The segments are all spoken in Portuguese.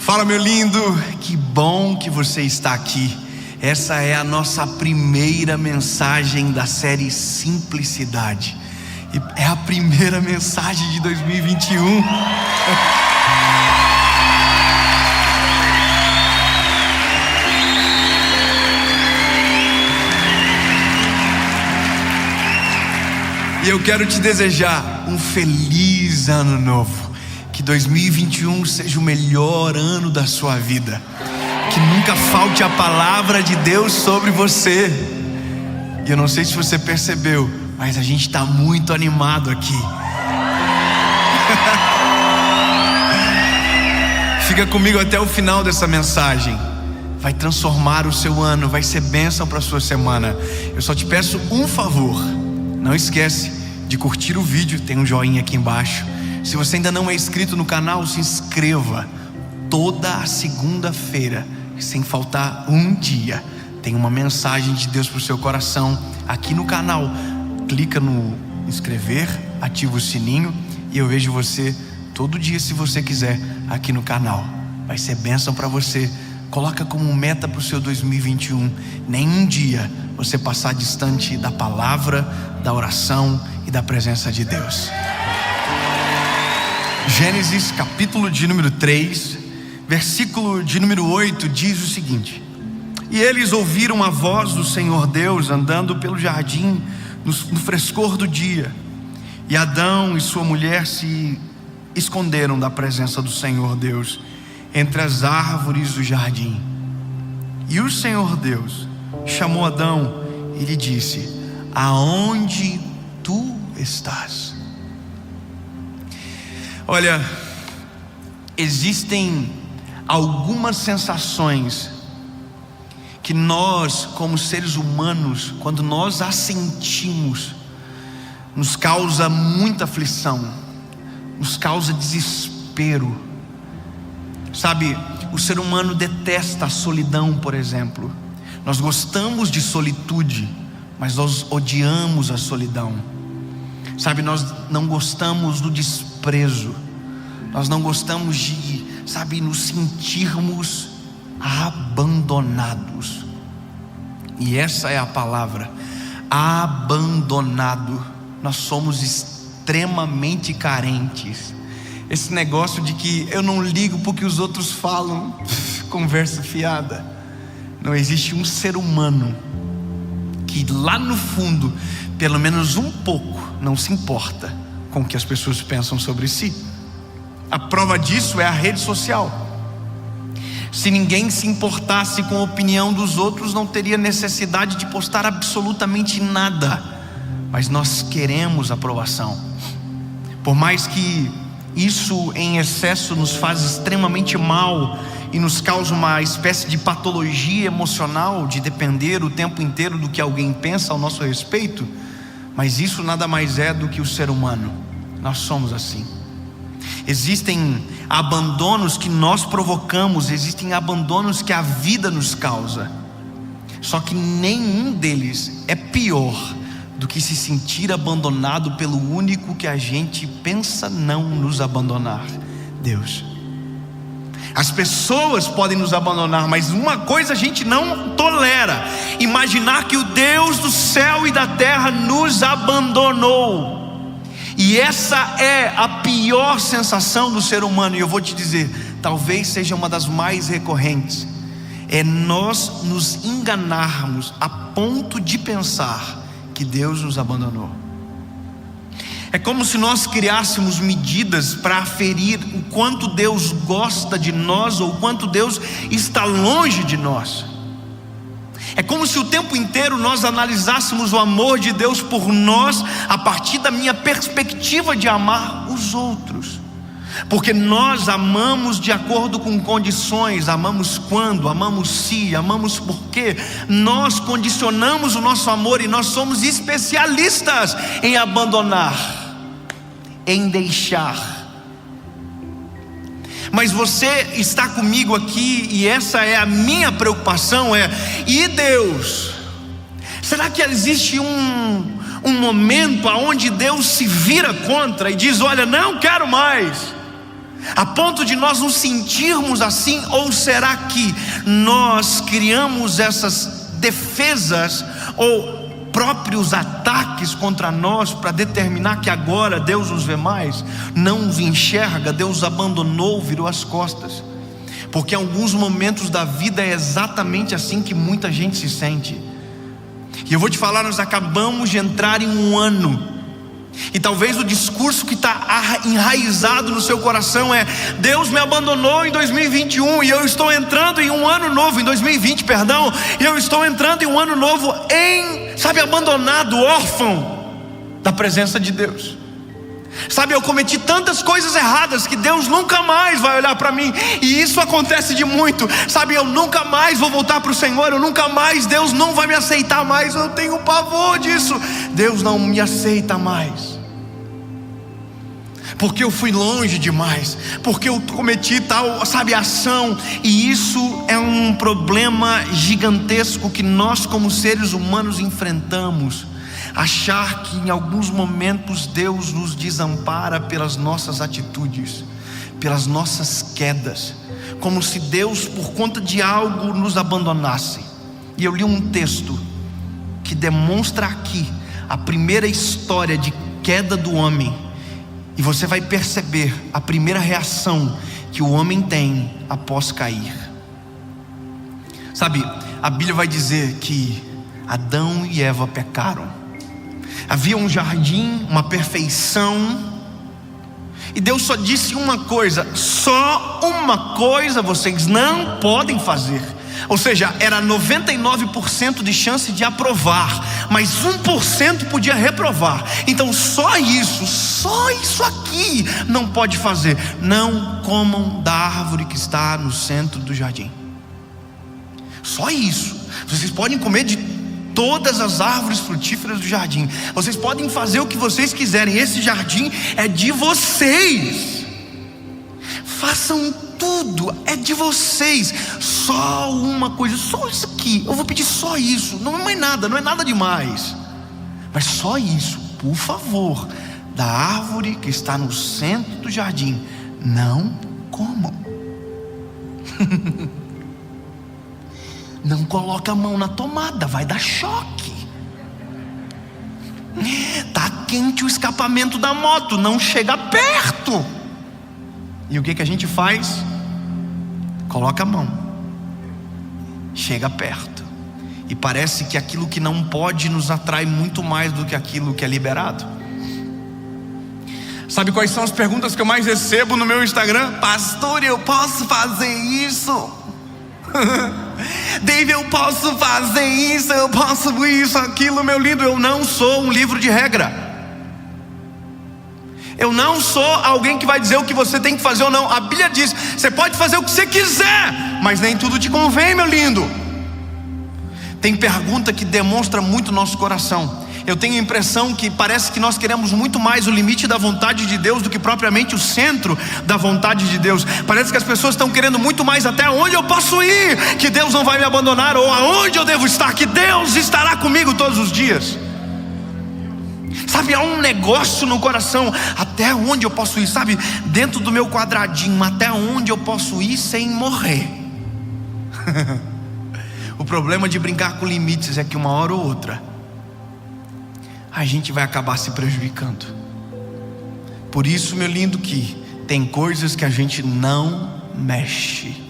Fala, meu lindo, que bom que você está aqui. Essa é a nossa primeira mensagem da série Simplicidade. E é a primeira mensagem de 2021. E eu quero te desejar um feliz ano novo. Que 2021 seja o melhor ano da sua vida. Que nunca falte a palavra de Deus sobre você. E eu não sei se você percebeu, mas a gente está muito animado aqui. Fica comigo até o final dessa mensagem. Vai transformar o seu ano, vai ser bênção para a sua semana. Eu só te peço um favor. Não esquece de curtir o vídeo, tem um joinha aqui embaixo. Se você ainda não é inscrito no canal, se inscreva. Toda a segunda-feira, sem faltar um dia, tem uma mensagem de Deus para o seu coração aqui no canal. Clica no inscrever, ativa o sininho e eu vejo você todo dia, se você quiser, aqui no canal. Vai ser bênção para você. Coloca como meta para o seu 2021 nenhum dia você passar distante da palavra, da oração e da presença de Deus. Gênesis capítulo de número 3, versículo de número 8 diz o seguinte: E eles ouviram a voz do Senhor Deus andando pelo jardim no frescor do dia. E Adão e sua mulher se esconderam da presença do Senhor Deus entre as árvores do jardim. E o Senhor Deus chamou Adão e lhe disse: Aonde tu estás? Olha, existem algumas sensações que nós, como seres humanos, quando nós as sentimos, nos causa muita aflição, nos causa desespero. Sabe, o ser humano detesta a solidão, por exemplo. Nós gostamos de solitude, mas nós odiamos a solidão. Sabe, nós não gostamos do desprezo. Nós não gostamos de, nos sentirmos abandonados. E essa é a palavra, abandonado. Nós somos extremamente carentes. Esse negócio de que eu não ligo porque os outros falam, conversa fiada. Não existe um ser humano que lá no fundo, pelo menos um pouco, não se importa com o que as pessoas pensam sobre si. A prova disso é a rede social. Se ninguém se importasse com a opinião dos outros, não teria necessidade de postar absolutamente nada. Mas nós queremos aprovação. Por mais que isso em excesso nos faz extremamente mal e nos causa uma espécie de patologia emocional, de depender o tempo inteiro do que alguém pensa ao nosso respeito, mas isso nada mais é do que o ser humano. Nós somos assim. Existem abandonos que nós provocamos, existem abandonos que a vida nos causa. Só que nenhum deles é pior do que se sentir abandonado pelo único que a gente pensa não nos abandonar: Deus. As pessoas podem nos abandonar, mas uma coisa a gente não tolera: imaginar que o Deus do céu e da terra nos abandonou. E essa é a pior sensação do ser humano. E eu vou te dizer, talvez seja uma das mais recorrentes. É nós nos enganarmos a ponto de pensar que Deus nos abandonou. É como se nós criássemos medidas para aferir o quanto Deus gosta de nós ou o quanto Deus está longe de nós. É como se o tempo inteiro nós analisássemos o amor de Deus por nós a partir da minha perspectiva de amar os outros. Porque nós amamos de acordo com condições, amamos quando, amamos se, amamos porque. Nós condicionamos o nosso amor e nós somos especialistas em abandonar, em deixar. Mas você está comigo aqui e essa é a minha preocupação, e Deus? Será que existe um momento onde Deus se vira contra e diz: olha, não quero mais? a ponto de nós nos sentirmos assim? Ou será que nós criamos essas defesas ou próprios ataques contra nós para determinar que agora Deus nos vê mais, não nos enxerga, Deus abandonou, virou as costas? Porque em alguns momentos da vida é exatamente assim que muita gente se sente. E eu vou te falar, nós acabamos de entrar em um ano, e talvez o discurso que está enraizado no seu coração é: Deus me abandonou em 2021 e eu estou entrando em um ano novo, em 2020, perdão, e eu estou entrando em um ano novo abandonado, órfão da presença de Deus. Eu cometi tantas coisas erradas que Deus nunca mais vai olhar para mim, e isso acontece de muito, eu nunca mais vou voltar para o Senhor, eu nunca mais, Deus não vai me aceitar mais, eu tenho pavor disso, Deus não me aceita mais, porque eu fui longe demais, porque eu cometi tal, ação, e isso é um problema gigantesco que nós como seres humanos enfrentamos. Achar que em alguns momentos Deus nos desampara pelas nossas atitudes, pelas nossas quedas, como se Deus por conta de algo nos abandonasse. E eu li um texto que demonstra aqui a primeira história de queda do homem, e você vai perceber a primeira reação que o homem tem após cair. A Bíblia vai dizer que Adão e Eva pecaram. Havia um jardim, uma perfeição, e Deus só disse uma coisa: só uma coisa vocês não podem fazer. Ou seja, era 99% de chance de aprovar, mas 1% podia reprovar. Então só isso aqui não pode fazer: não comam da árvore que está no centro do jardim. Só isso. Vocês podem comer de todas as árvores frutíferas do jardim, vocês podem fazer o que vocês quiserem, esse jardim é de vocês, façam tudo, é de vocês. Só uma coisa, só isso aqui, eu vou pedir só isso, não é nada, não é nada demais, mas só isso, por favor, da árvore que está no centro do jardim, não comam. Não coloca a mão na tomada, vai dar choque. Tá quente o escapamento da moto, não chega perto. E o que a gente faz? Coloca a mão, chega perto, e parece que aquilo que não pode nos atrai muito mais do que aquilo que é liberado. Sabe quais são as perguntas que eu mais recebo no meu Instagram? Pastor, eu posso fazer isso? David, eu posso fazer isso, eu posso isso, aquilo. Meu lindo, eu não sou um livro de regra. Eu não sou alguém que vai dizer o que você tem que fazer ou não. A Bíblia diz: você pode fazer o que você quiser, mas nem tudo te convém, meu lindo. Tem pergunta que demonstra muito o nosso coração. Eu tenho a impressão que parece que nós queremos muito mais o limite da vontade de Deus do que propriamente o centro da vontade de Deus. Parece que as pessoas estão querendo muito mais até onde eu posso ir, que Deus não vai me abandonar, ou aonde eu devo estar, que Deus estará comigo todos os dias. Há um negócio no coração, até onde eu posso ir, dentro do meu quadradinho, até onde eu posso ir sem morrer. O problema de brincar com limites é que uma hora ou outra a gente vai acabar se prejudicando. Por isso, meu lindo, que tem coisas que a gente não mexe,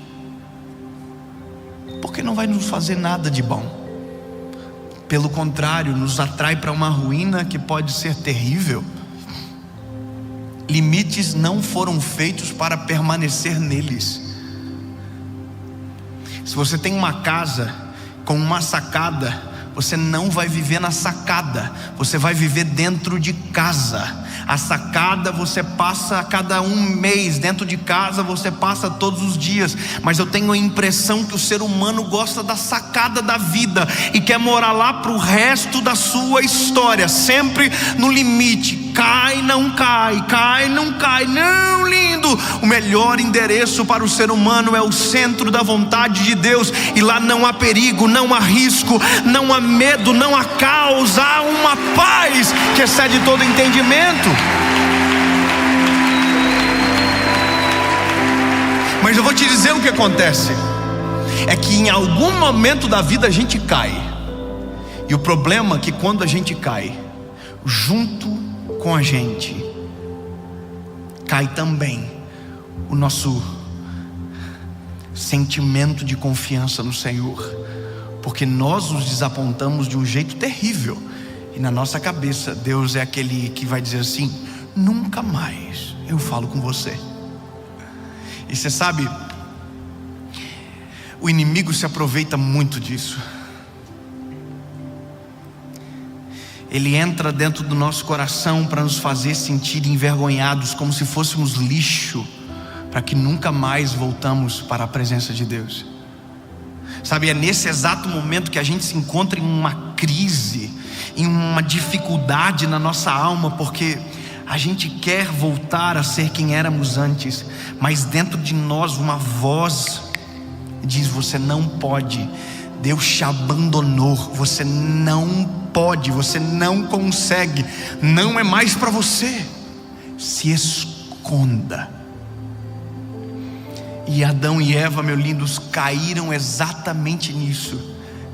porque não vai nos fazer nada de bom. Pelo contrário, nos atrai para uma ruína que pode ser terrível. Limites não foram feitos para permanecer neles. Se você tem uma casa com uma sacada, você não vai viver na sacada, você vai viver dentro de casa. A sacada você passa a cada um mês, dentro de casa você passa todos os dias. Mas eu tenho a impressão que o ser humano gosta da sacada da vida e quer morar lá para o resto da sua história, sempre no limite. Cai, não cai, cai, não cai. Não, lindo, o melhor endereço para o ser humano é o centro da vontade de Deus, e lá não há perigo, não há risco, não há medo, não há caos, há uma paz que excede todo entendimento. Mas eu vou te dizer o que acontece. É que em algum momento da vida a gente cai. E o problema é que quando a gente cai, junto com a gente cai também o nosso sentimento de confiança no Senhor, porque nós nos desapontamos de um jeito terrível. E na nossa cabeça, Deus é aquele que vai dizer assim: nunca mais eu falo com você. E você sabe, o inimigo se aproveita muito disso. Ele entra dentro do nosso coração para nos fazer sentir envergonhados, como se fôssemos lixo, para que nunca mais voltamos para a presença de Deus. Sabe, é nesse exato momento que a gente se encontra em uma crise, em uma dificuldade na nossa alma, porque a gente quer voltar a ser quem éramos antes, mas dentro de nós uma voz diz: você não pode, Deus te abandonou, você não pode, você não consegue, não é mais para você, se esconda. E Adão e Eva, meus lindos, caíram exatamente nisso,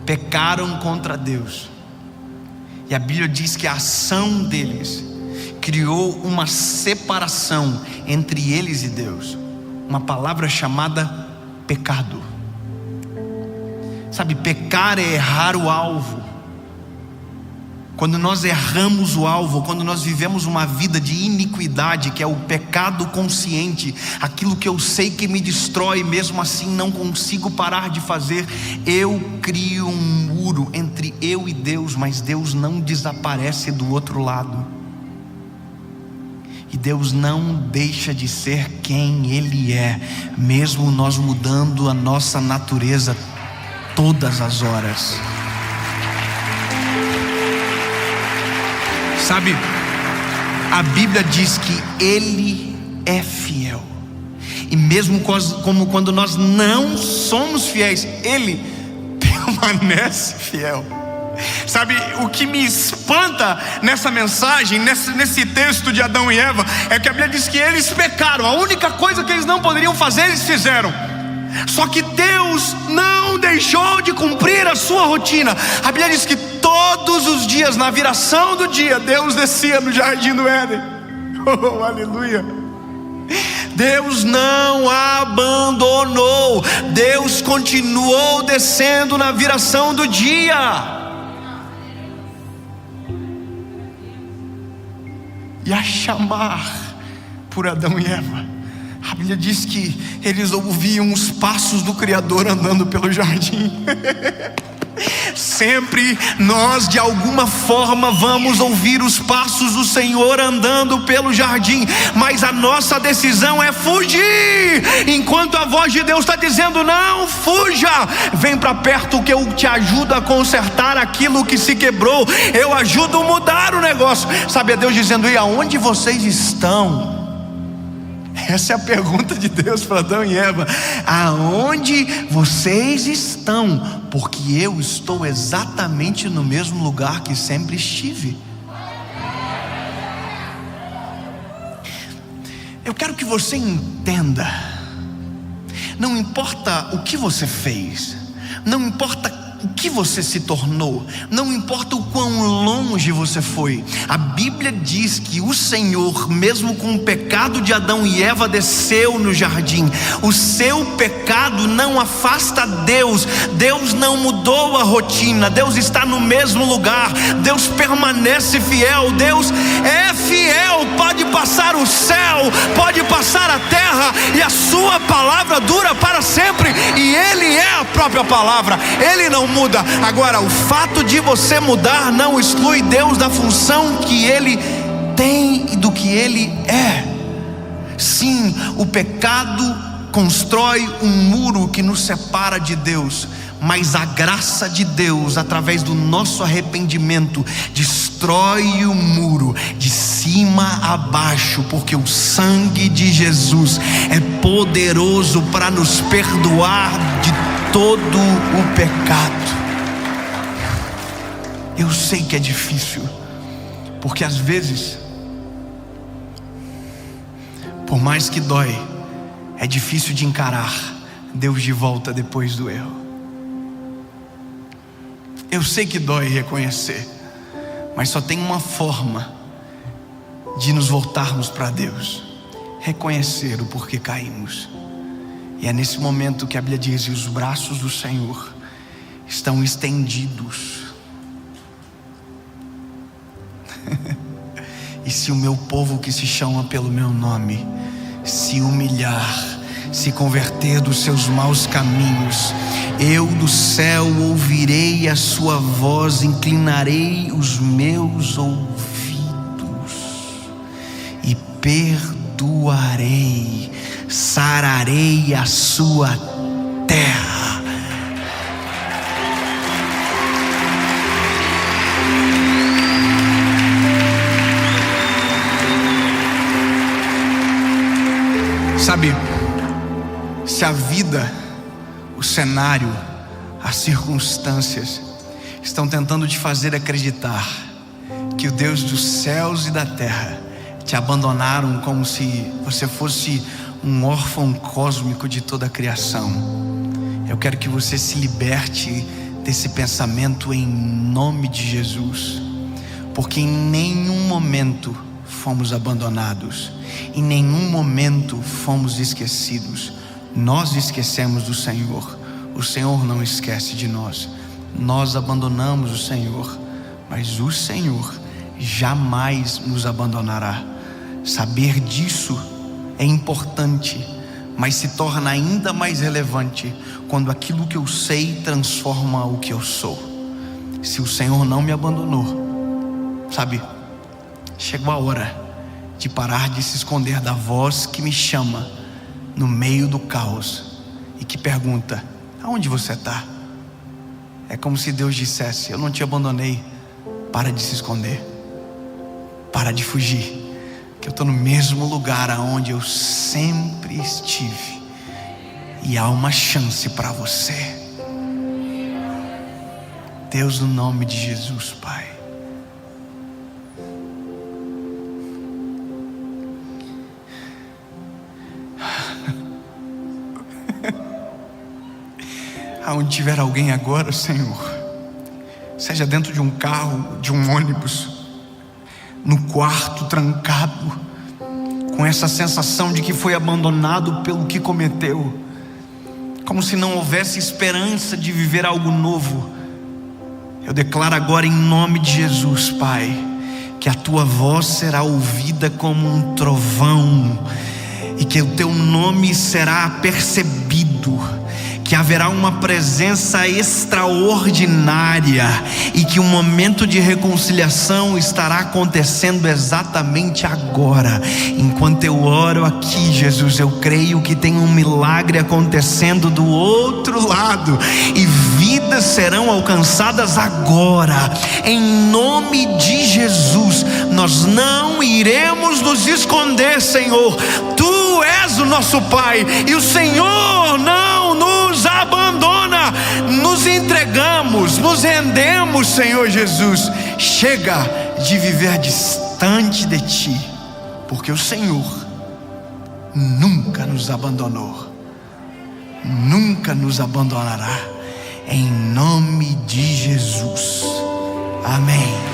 pecaram contra Deus. E a Bíblia diz que a ação deles criou uma separação entre eles e Deus, uma palavra chamada pecado. Sabe, pecar é errar o alvo. Quando nós erramos o alvo, quando nós vivemos uma vida de iniquidade, que é o pecado consciente, aquilo que eu sei que me destrói, mesmo assim não consigo parar de fazer, eu crio um muro entre eu e Deus, mas Deus não desaparece do outro lado. E Deus não deixa de ser quem Ele é, mesmo nós mudando a nossa natureza todas as horas. Sabe, a Bíblia diz que Ele é fiel. E mesmo como quando nós não somos fiéis, Ele permanece fiel. Sabe, o que me espanta nessa mensagem, nesse texto de Adão e Eva, é que a Bíblia diz que eles pecaram. A única coisa que eles não poderiam fazer, eles fizeram. Só que Deus não deixou de cumprir a sua rotina. A Bíblia diz que todos os dias, na viração do dia, Deus descia no jardim do Éden. Oh, aleluia. Deus não abandonou. Deus continuou descendo na viração do dia. E a chamar por Adão e Eva, a Bíblia diz que eles ouviam os passos do Criador andando pelo jardim. Sempre nós de alguma forma vamos ouvir os passos do Senhor andando pelo jardim, mas a nossa decisão é fugir, enquanto a voz de Deus está dizendo: não fuja, vem para perto que eu te ajudo a consertar aquilo que se quebrou, eu ajudo a mudar o negócio. Sabe, é Deus dizendo: e aonde vocês estão? Essa é a pergunta de Deus para Adão e Eva: aonde vocês estão? Porque eu estou exatamente no mesmo lugar que sempre estive. Eu quero que você entenda, não importa o que você fez, não importa o que você se tornou, não importa o quão longe você foi, a Bíblia diz que o Senhor, mesmo com o pecado de Adão e Eva, desceu no jardim. O seu pecado não afasta Deus. Deus não mudou a rotina. Deus está no mesmo lugar. Deus permanece fiel. Deus é fiel. Pode passar o céu, pode passar a terra, e a sua palavra dura para sempre. E Ele é a própria palavra. Ele não muda. Agora, o fato de você mudar não exclui Deus da função que Ele tem e do que Ele é. Sim, o pecado constrói um muro que nos separa de Deus, mas a graça de Deus, através do nosso arrependimento, destrói o muro de cima a baixo, porque o sangue de Jesus é poderoso para nos perdoar de todo o pecado. Eu sei que é difícil, porque às vezes, por mais que dói, É difícil de encarar Deus de volta depois do erro. Eu sei que dói reconhecer, mas só tem uma forma de nos voltarmos para Deus: reconhecer o porquê caímos. E é nesse momento que a Bíblia diz: e os braços do Senhor estão estendidos. E se o meu povo que se chama pelo meu nome se humilhar, se converter dos seus maus caminhos, eu do céu ouvirei a sua voz, inclinarei os meus ouvidos e perdoarei, sararei a sua terra. Sabe, se a vida, o cenário, as circunstâncias estão tentando te fazer acreditar que o Deus dos céus e da terra te abandonaram como se você fosse um órfão cósmico de toda a criação, eu quero que você se liberte desse pensamento em nome de Jesus, porque em nenhum momento fomos abandonados, em nenhum momento fomos esquecidos. Nós esquecemos do Senhor, o Senhor não esquece de nós. Nós abandonamos o Senhor, mas o Senhor jamais nos abandonará. Saber disso é importante, mas se torna ainda mais relevante quando aquilo que eu sei transforma o que eu sou. Se o Senhor não me abandonou, sabe, chegou a hora de parar de se esconder da voz que me chama no meio do caos e que pergunta: aonde você está? É como se Deus dissesse: eu não te abandonei, para de se esconder, para de fugir, que eu estou no mesmo lugar aonde eu sempre estive, e há uma chance para você. Deus, no nome de Jesus, Pai, aonde tiver alguém agora, Senhor, seja dentro de um carro, de um ônibus, no quarto trancado, com essa sensação de que foi abandonado pelo que cometeu, como se não houvesse esperança de viver algo novo, eu declaro agora em nome de Jesus, Pai, que a Tua voz será ouvida como um trovão, e que o Teu nome será percebido, que haverá uma presença extraordinária, e que um momento de reconciliação estará acontecendo exatamente agora. Enquanto eu oro aqui, Jesus, eu creio que tem um milagre acontecendo do outro lado, e vidas serão alcançadas agora, em nome de Jesus. Nós não iremos nos esconder, Senhor. Tu és o nosso Pai, e o Senhor não nos abandona. Nos entregamos, nos rendemos, Senhor Jesus. Chega de viver distante de Ti, porque o Senhor nunca nos abandonou, nunca nos abandonará, em nome de Jesus, amém.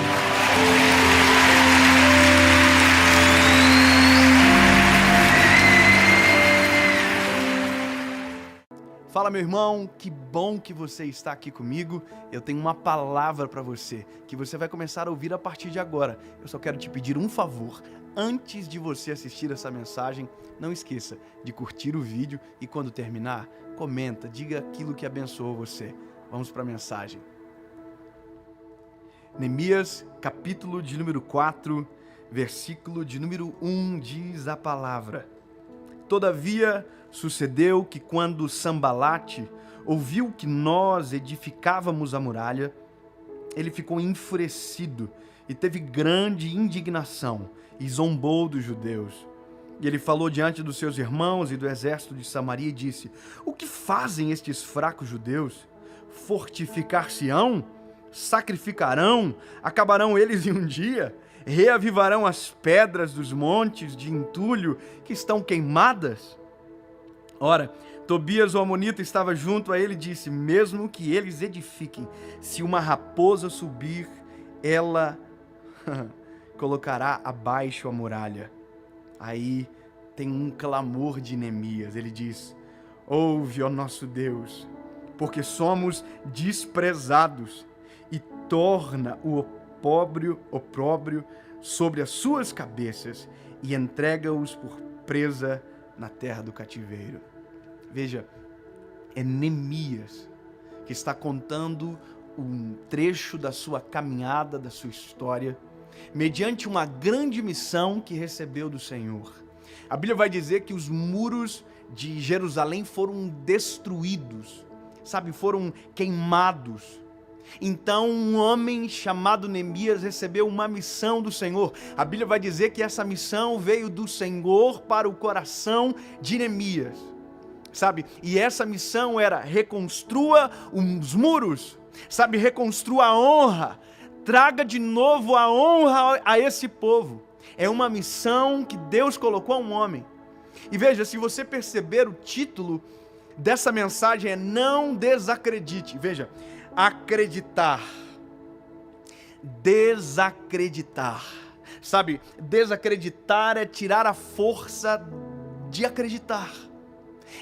Fala, meu irmão, que bom que você está aqui comigo. Eu tenho uma palavra para você, que você vai começar a ouvir a partir de agora. Eu só quero te pedir um favor. Antes de você assistir essa mensagem, não esqueça de curtir o vídeo e quando terminar, comenta, diga aquilo que abençoou você. Vamos para a mensagem. Neemias, capítulo de número 4, versículo de número 1, diz a palavra: Todavia sucedeu que quando Sambalate ouviu que nós edificávamos a muralha, ele ficou enfurecido e teve grande indignação e zombou dos judeus. E ele falou diante dos seus irmãos e do exército de Samaria e disse: o que fazem estes fracos judeus? Fortificar-se-ão? Sacrificarão? Acabarão eles em um dia? Reavivarão as pedras dos montes de entulho que estão queimadas? Ora, Tobias o amonita estava junto a ele e disse: mesmo que eles edifiquem, se uma raposa subir, ela colocará abaixo a muralha. Aí tem um clamor de Neemias. Ele diz: ouve, ó nosso Deus, porque somos desprezados, e torna o opróbrio sobre as suas cabeças, e entrega-os por presa na terra do cativeiro. Veja, é Neemias que está contando um trecho da sua caminhada, da sua história, mediante uma grande missão que recebeu do Senhor. A Bíblia vai dizer que os muros de Jerusalém foram destruídos, foram queimados. Então um homem chamado Neemias recebeu uma missão do Senhor. A Bíblia vai dizer que essa missão veio do Senhor para o coração de Neemias. E essa missão era: reconstrua os muros, reconstrua a honra, traga de novo a honra a esse povo. É uma missão que Deus colocou a um homem. E veja, se você perceber, o título dessa mensagem é Não Desacredite. Veja, acreditar, desacreditar. Desacreditar é tirar a força de acreditar.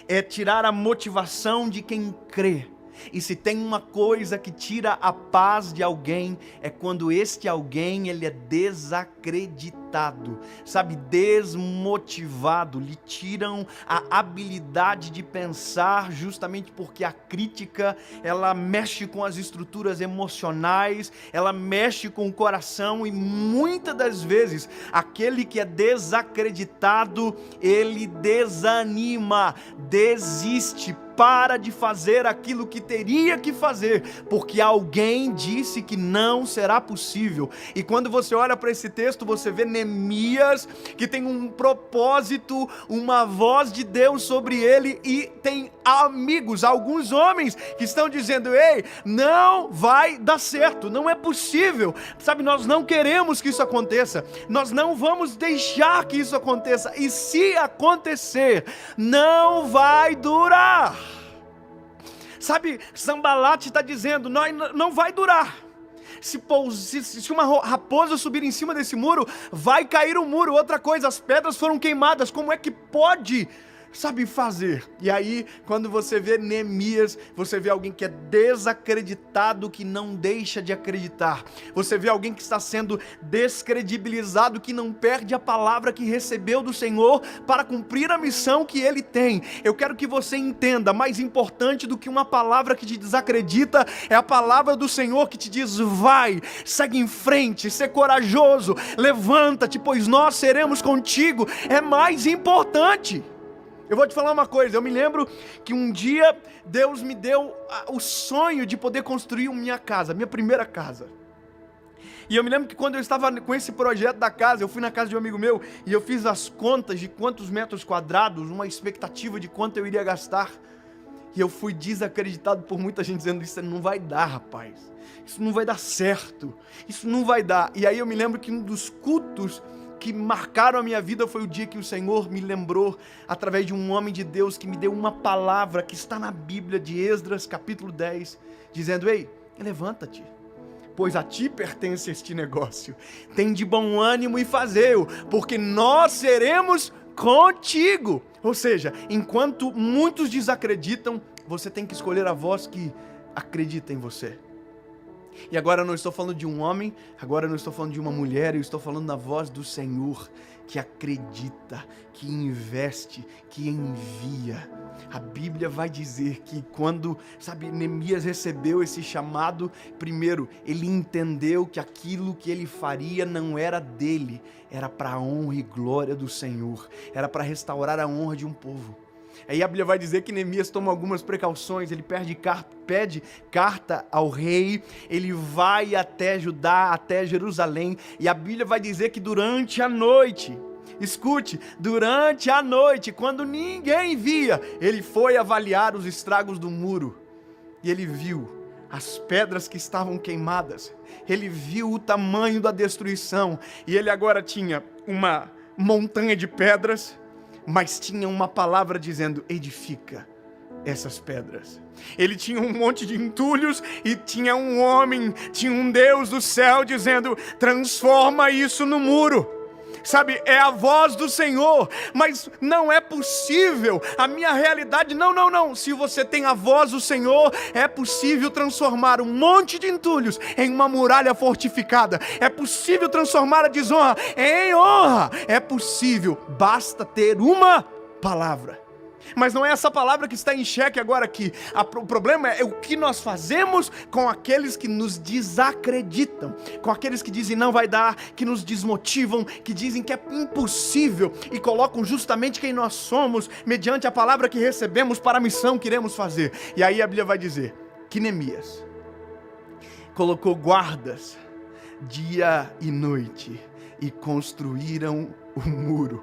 É tirar a motivação de quem crê. E se tem uma coisa que tira a paz de alguém, é quando este alguém ele é desacreditado, desmotivado. Lhe tiram a habilidade de pensar, justamente porque a crítica, ela mexe com as estruturas emocionais, ela mexe com o coração, e muitas das vezes aquele que é desacreditado, ele desanima, desiste, para de fazer aquilo que teria que fazer, porque alguém disse que não será possível. E quando você olha para esse texto, você vê Neemias, que tem um propósito, uma voz de Deus sobre ele, e tem amigos, alguns homens que estão dizendo: ei, não vai dar certo, não é possível, nós não queremos que isso aconteça, nós não vamos deixar que isso aconteça, e se acontecer, não vai durar. Sanbalate está dizendo: não vai durar. Se uma raposa subir em cima desse muro, vai cair o muro. Outra coisa, as pedras foram queimadas, como é que pode fazer? E aí, quando você vê Neemias, você vê alguém que é desacreditado, que não deixa de acreditar. Você vê alguém que está sendo descredibilizado, que não perde a palavra que recebeu do Senhor para cumprir a missão que ele tem. Eu quero que você entenda: mais importante do que uma palavra que te desacredita, é a palavra do Senhor que te diz: vai, segue em frente, ser corajoso, levanta-te, pois nós seremos contigo. É mais importante. Eu vou te falar uma coisa, eu me lembro que um dia Deus me deu o sonho de poder construir minha casa, minha primeira casa. E eu me lembro que quando eu estava com esse projeto da casa, eu fui na casa de um amigo meu e eu fiz as contas de quantos metros quadrados, uma expectativa de quanto eu iria gastar. E eu fui desacreditado por muita gente dizendo: isso não vai dar, rapaz, isso não vai dar certo, isso não vai dar. E aí eu me lembro que um dos cultos que marcaram a minha vida foi o dia que o Senhor me lembrou, através de um homem de Deus, que me deu uma palavra que está na Bíblia, de Esdras capítulo 10, dizendo: ei, levanta-te, pois a ti pertence este negócio, tem de bom ânimo e fazei-o, porque nós seremos contigo. Ou seja, enquanto muitos desacreditam, você tem que escolher a voz que acredita em você. E agora eu não estou falando de um homem, agora eu não estou falando de uma mulher, eu estou falando da voz do Senhor, que acredita, que investe, que envia. A Bíblia vai dizer que quando, Neemias recebeu esse chamado, primeiro, ele entendeu que aquilo que ele faria não era dele, era para a honra e glória do Senhor, era para restaurar a honra de um povo. Aí a Bíblia vai dizer que Neemias toma algumas precauções, ele pede carta ao rei, ele vai até Judá, até Jerusalém, e a Bíblia vai dizer que durante a noite, escute, durante a noite, quando ninguém via, ele foi avaliar os estragos do muro, e ele viu as pedras que estavam queimadas, ele viu o tamanho da destruição, e ele agora tinha uma montanha de pedras, mas tinha uma palavra dizendo: edifica essas pedras. Ele tinha um monte de entulhos e tinha um homem, tinha um Deus do céu dizendo: transforma isso no muro. Sabe, é a voz do Senhor, mas não é possível, a minha realidade, não. Se você tem a voz do Senhor, é possível transformar um monte de entulhos em uma muralha fortificada. É possível transformar a desonra em honra. É possível, basta ter uma palavra. Mas não é essa palavra que está em xeque agora aqui. O problema é o que nós fazemos com aqueles que nos desacreditam, com aqueles que dizem não vai dar, que nos desmotivam, que dizem que é impossível e colocam justamente quem nós somos mediante a palavra que recebemos para a missão que iremos fazer. E aí a Bíblia vai dizer que Neemias colocou guardas dia e noite e construíram o muro.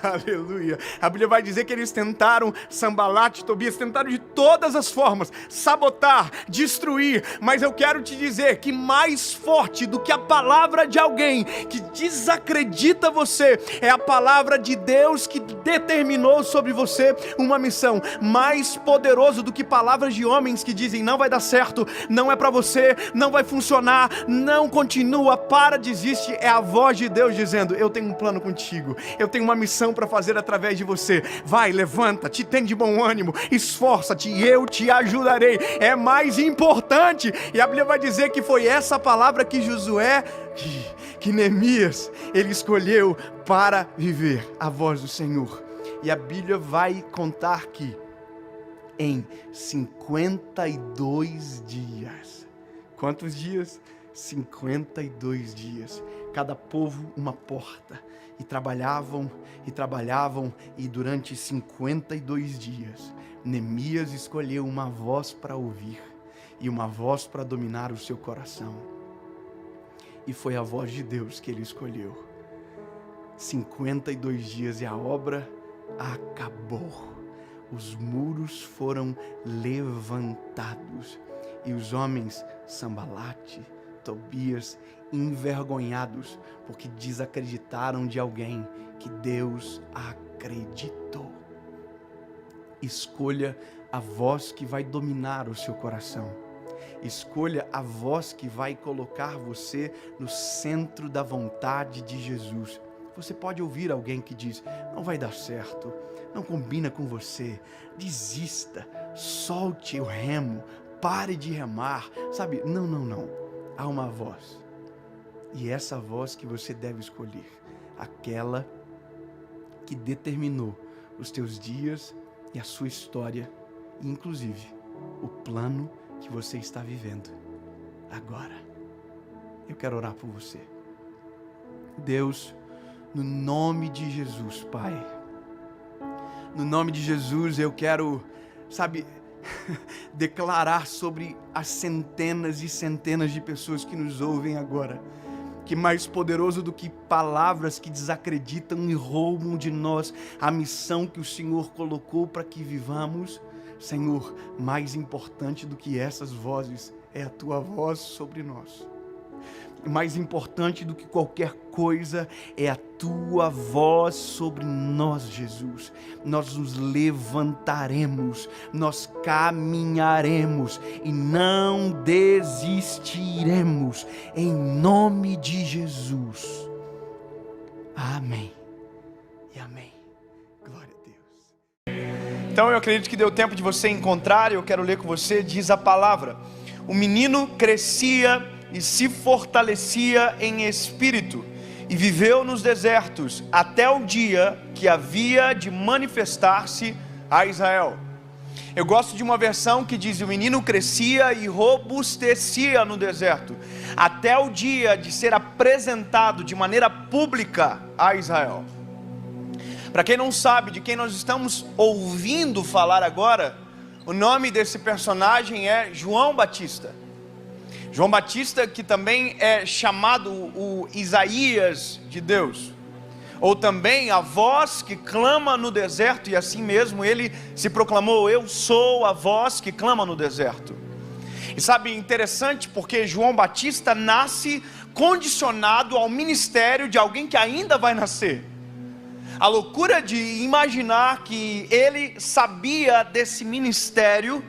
Aleluia. A Bíblia vai dizer que eles tentaram, Sanbalat, Tobias, tentaram de todas as formas sabotar, destruir, mas eu quero te dizer que mais forte do que a palavra de alguém que desacredita você é a palavra de Deus que determinou sobre você uma missão. Mais poderoso do que palavras de homens que dizem não vai dar certo, não é pra você, não vai funcionar, não continua, para, desiste. É a voz de Deus dizendo: eu tenho um plano contigo, eu tenho uma missão para fazer através de você. Vai, levanta-te, tem de bom ânimo, esforça-te e eu te ajudarei. É mais importante. E a Bíblia vai dizer que foi essa palavra que Josué, que Neemias, ele escolheu para viver a voz do Senhor. E a Bíblia vai contar que em 52 dias. Quantos dias? 52 dias. Cada povo uma porta. E trabalhavam, e durante 52 dias, Neemias escolheu uma voz para ouvir, e uma voz para dominar o seu coração. E foi a voz de Deus que ele escolheu. 52 dias e a obra acabou. Os muros foram levantados, e os homens, Sanbalat, Tobias, envergonhados, porque desacreditaram de alguém que Deus acreditou. Escolha a voz que vai dominar o seu coração. Escolha a voz que vai colocar você no centro da vontade de Jesus. Você pode ouvir alguém que diz: não vai dar certo, não combina com você, desista, solte o remo, pare de remar, sabe? Não. Há uma voz. E essa voz que você deve escolher, aquela que determinou os teus dias e a sua história, e inclusive o plano que você está vivendo agora. Eu quero orar por você. Deus, no nome de Jesus, Pai, no nome de Jesus eu quero, declarar sobre as centenas e centenas de pessoas que nos ouvem agora, que mais poderoso do que palavras que desacreditam e roubam de nós a missão que o Senhor colocou para que vivamos, Senhor, mais importante do que essas vozes é a Tua voz sobre nós. Mais importante do que qualquer coisa é a Tua voz sobre nós, Jesus. Nós nos levantaremos, nós caminharemos e não desistiremos, em nome de Jesus. Amém e amém. Glória a Deus. Então eu acredito que deu tempo de você encontrar, eu quero ler com você, diz a palavra: o menino crescia e se fortalecia em espírito, e viveu nos desertos, até o dia que havia de manifestar-se a Israel. Eu gosto de uma versão que diz: o menino crescia e robustecia no deserto, até o dia de ser apresentado de maneira pública a Israel. Para quem não sabe de quem nós estamos ouvindo falar agora, o nome desse personagem é João Batista. João Batista, que também é chamado o Isaías de Deus, ou também a voz que clama no deserto, e assim mesmo ele se proclamou: eu sou a voz que clama no deserto. E sabe, interessante, porque João Batista nasce condicionado ao ministério de alguém que ainda vai nascer. A loucura de imaginar que ele sabia desse ministério,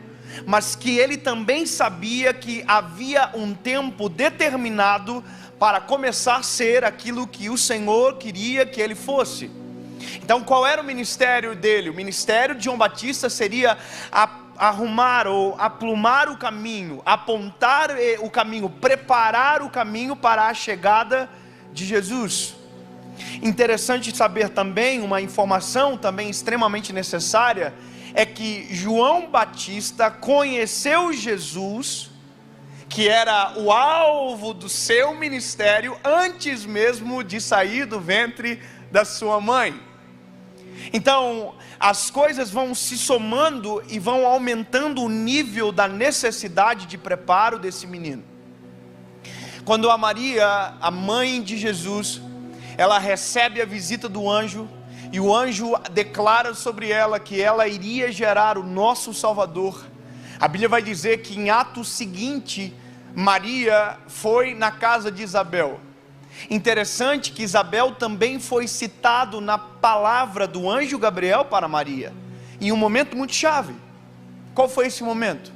mas que ele também sabia que havia um tempo determinado para começar a ser aquilo que o Senhor queria que ele fosse. Então, qual era o ministério dele? O ministério de João Batista seria arrumar ou aplumar o caminho, apontar o caminho, preparar o caminho para a chegada de Jesus. Interessante saber também, uma informação também extremamente necessária, é que João Batista conheceu Jesus, que era o alvo do seu ministério, antes mesmo de sair do ventre da sua mãe. Então, as coisas vão se somando e vão aumentando o nível da necessidade de preparo desse menino. Quando a Maria, a mãe de Jesus, ela recebe a visita do anjo, e o anjo declara sobre ela que ela iria gerar o nosso Salvador. A Bíblia vai dizer que em ato seguinte, Maria foi na casa de Isabel. Interessante que Isabel também foi citado na palavra do anjo Gabriel para Maria, em um momento muito chave. Qual foi esse momento?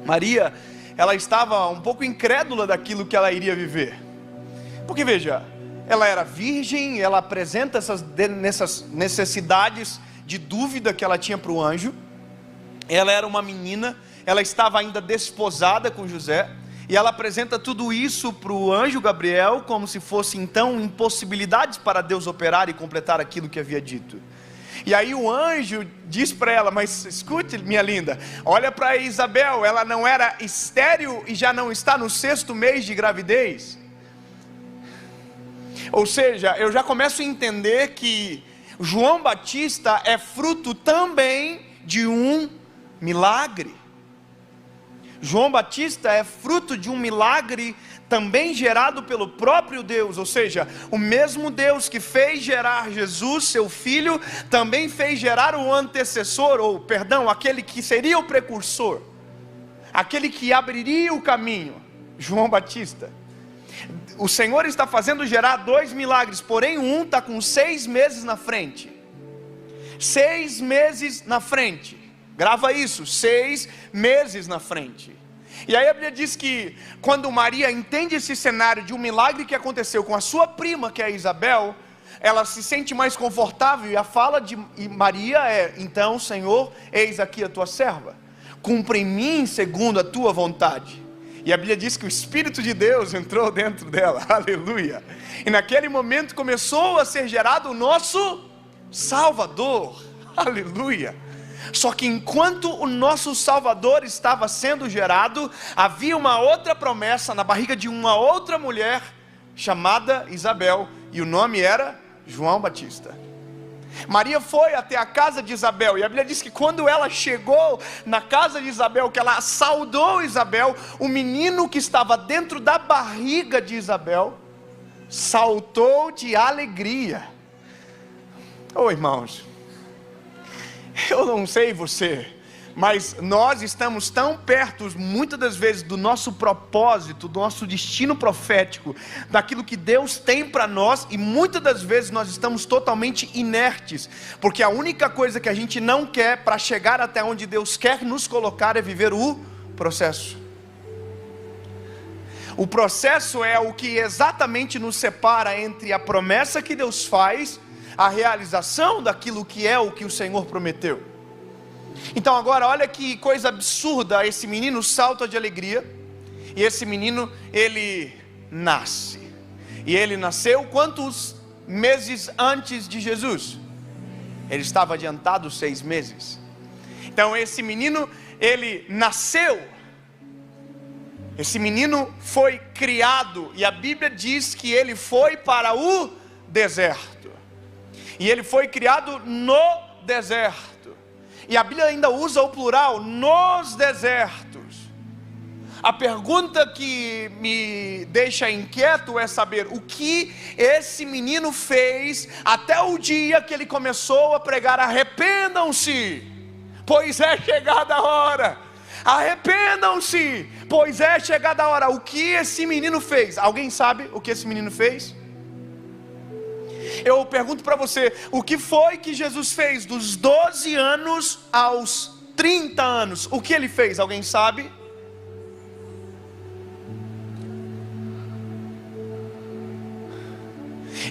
Maria, ela estava um pouco incrédula daquilo que ela iria viver, porque veja, ela era virgem, ela apresenta essas necessidades de dúvida que ela tinha para o anjo. Ela era uma menina, ela estava ainda desposada com José, e ela apresenta tudo isso para o anjo Gabriel, como se fosse então impossibilidades para Deus operar e completar aquilo que havia dito. E aí o anjo diz para ela: mas escute, minha linda, olha para Isabel, ela não era estéril e já não está no 6º mês de gravidez. Ou seja, eu já começo a entender que João Batista é fruto também de um milagre. João Batista é fruto de um milagre também gerado pelo próprio Deus. Ou seja, o mesmo Deus que fez gerar Jesus, seu filho, também fez gerar o antecessor, ou perdão, aquele que seria o precursor, aquele que abriria o caminho, João Batista. O Senhor está fazendo gerar 2 milagres, porém um está com 6 meses na frente. 6 meses na frente. Grava isso, 6 meses na frente. E aí a Bíblia diz que quando Maria entende esse cenário de um milagre que aconteceu com a sua prima, que é Isabel, ela se sente mais confortável, e a fala de Maria é: então, Senhor, eis aqui a tua serva, cumpra em mim segundo a tua vontade. E a Bíblia diz que o Espírito de Deus entrou dentro dela, aleluia. E naquele momento começou a ser gerado o nosso Salvador, aleluia. Só que enquanto o nosso Salvador estava sendo gerado, havia uma outra promessa na barriga de uma outra mulher, chamada Isabel, e o nome era João Batista. Maria foi até a casa de Isabel, e a Bíblia diz que quando ela chegou na casa de Isabel, que ela saudou Isabel, o menino que estava dentro da barriga de Isabel saltou de alegria. Oh, irmãos, eu não sei você, mas nós estamos tão perto, muitas das vezes, do nosso propósito, do nosso destino profético, daquilo que Deus tem para nós, e muitas das vezes nós estamos totalmente inertes, porque a única coisa que a gente não quer para chegar até onde Deus quer nos colocar é viver o processo. O processo é o que exatamente nos separa entre a promessa que Deus faz, a realização daquilo que é o que o Senhor prometeu. Então agora olha que coisa absurda, esse menino salta de alegria, e esse menino, ele nasce, e ele nasceu quantos meses antes de Jesus? Ele estava adiantado 6 meses. Então esse menino, ele nasceu, esse menino foi criado, e a Bíblia diz que ele foi para o deserto, e ele foi criado no deserto. E a Bíblia ainda usa o plural, nos desertos. A pergunta que me deixa inquieto é saber o que esse menino fez até o dia que ele começou a pregar: arrependam-se, pois é chegada a hora. Arrependam-se, pois é chegada a hora. O que esse menino fez? Alguém sabe o que esse menino fez? Eu pergunto para você, o que foi que Jesus fez dos 12 anos aos 30 anos? O que ele fez? Alguém sabe?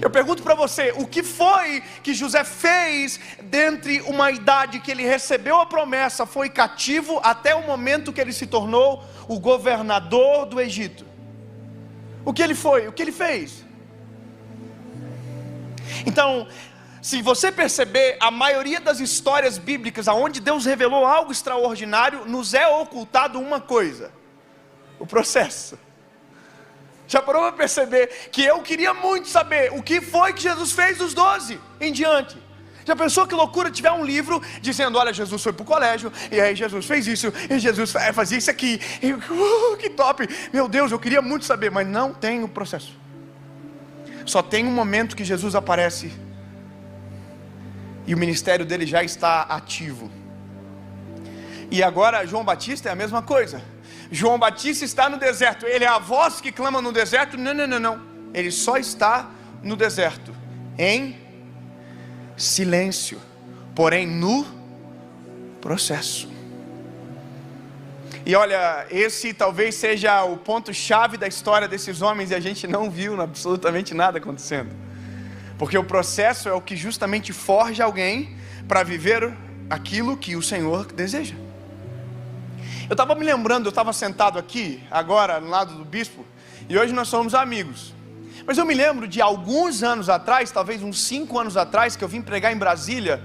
Eu pergunto para você, o que foi que José fez dentre uma idade que ele recebeu a promessa, foi cativo até o momento que ele se tornou o governador do Egito? O que ele foi? O que ele fez? Então, se você perceber, a maioria das histórias bíblicas onde Deus revelou algo extraordinário, nos é ocultado uma coisa: o processo. Já parou para perceber que eu queria muito saber o que foi que Jesus fez dos 12 em diante? Já pensou que loucura tiver um livro dizendo, olha, Jesus foi para o colégio, e aí Jesus fez isso, e Jesus fazia isso aqui, e, que top, meu Deus, eu queria muito saber, mas não tem o processo. Só tem um momento que Jesus aparece, e o ministério dele já está ativo. E agora João Batista é a mesma coisa. João Batista está no deserto, ele é a voz que clama no deserto. Não, ele só está no deserto, em silêncio, porém no processo. E olha, esse talvez seja o ponto-chave da história desses homens, e a gente não viu absolutamente nada acontecendo, porque o processo é o que justamente forja alguém para viver aquilo que o Senhor deseja. Eu estava me lembrando, eu estava sentado aqui, agora, no lado do bispo, e hoje nós somos amigos. Mas eu me lembro de alguns anos atrás, talvez uns 5 anos atrás, que eu vim pregar em Brasília,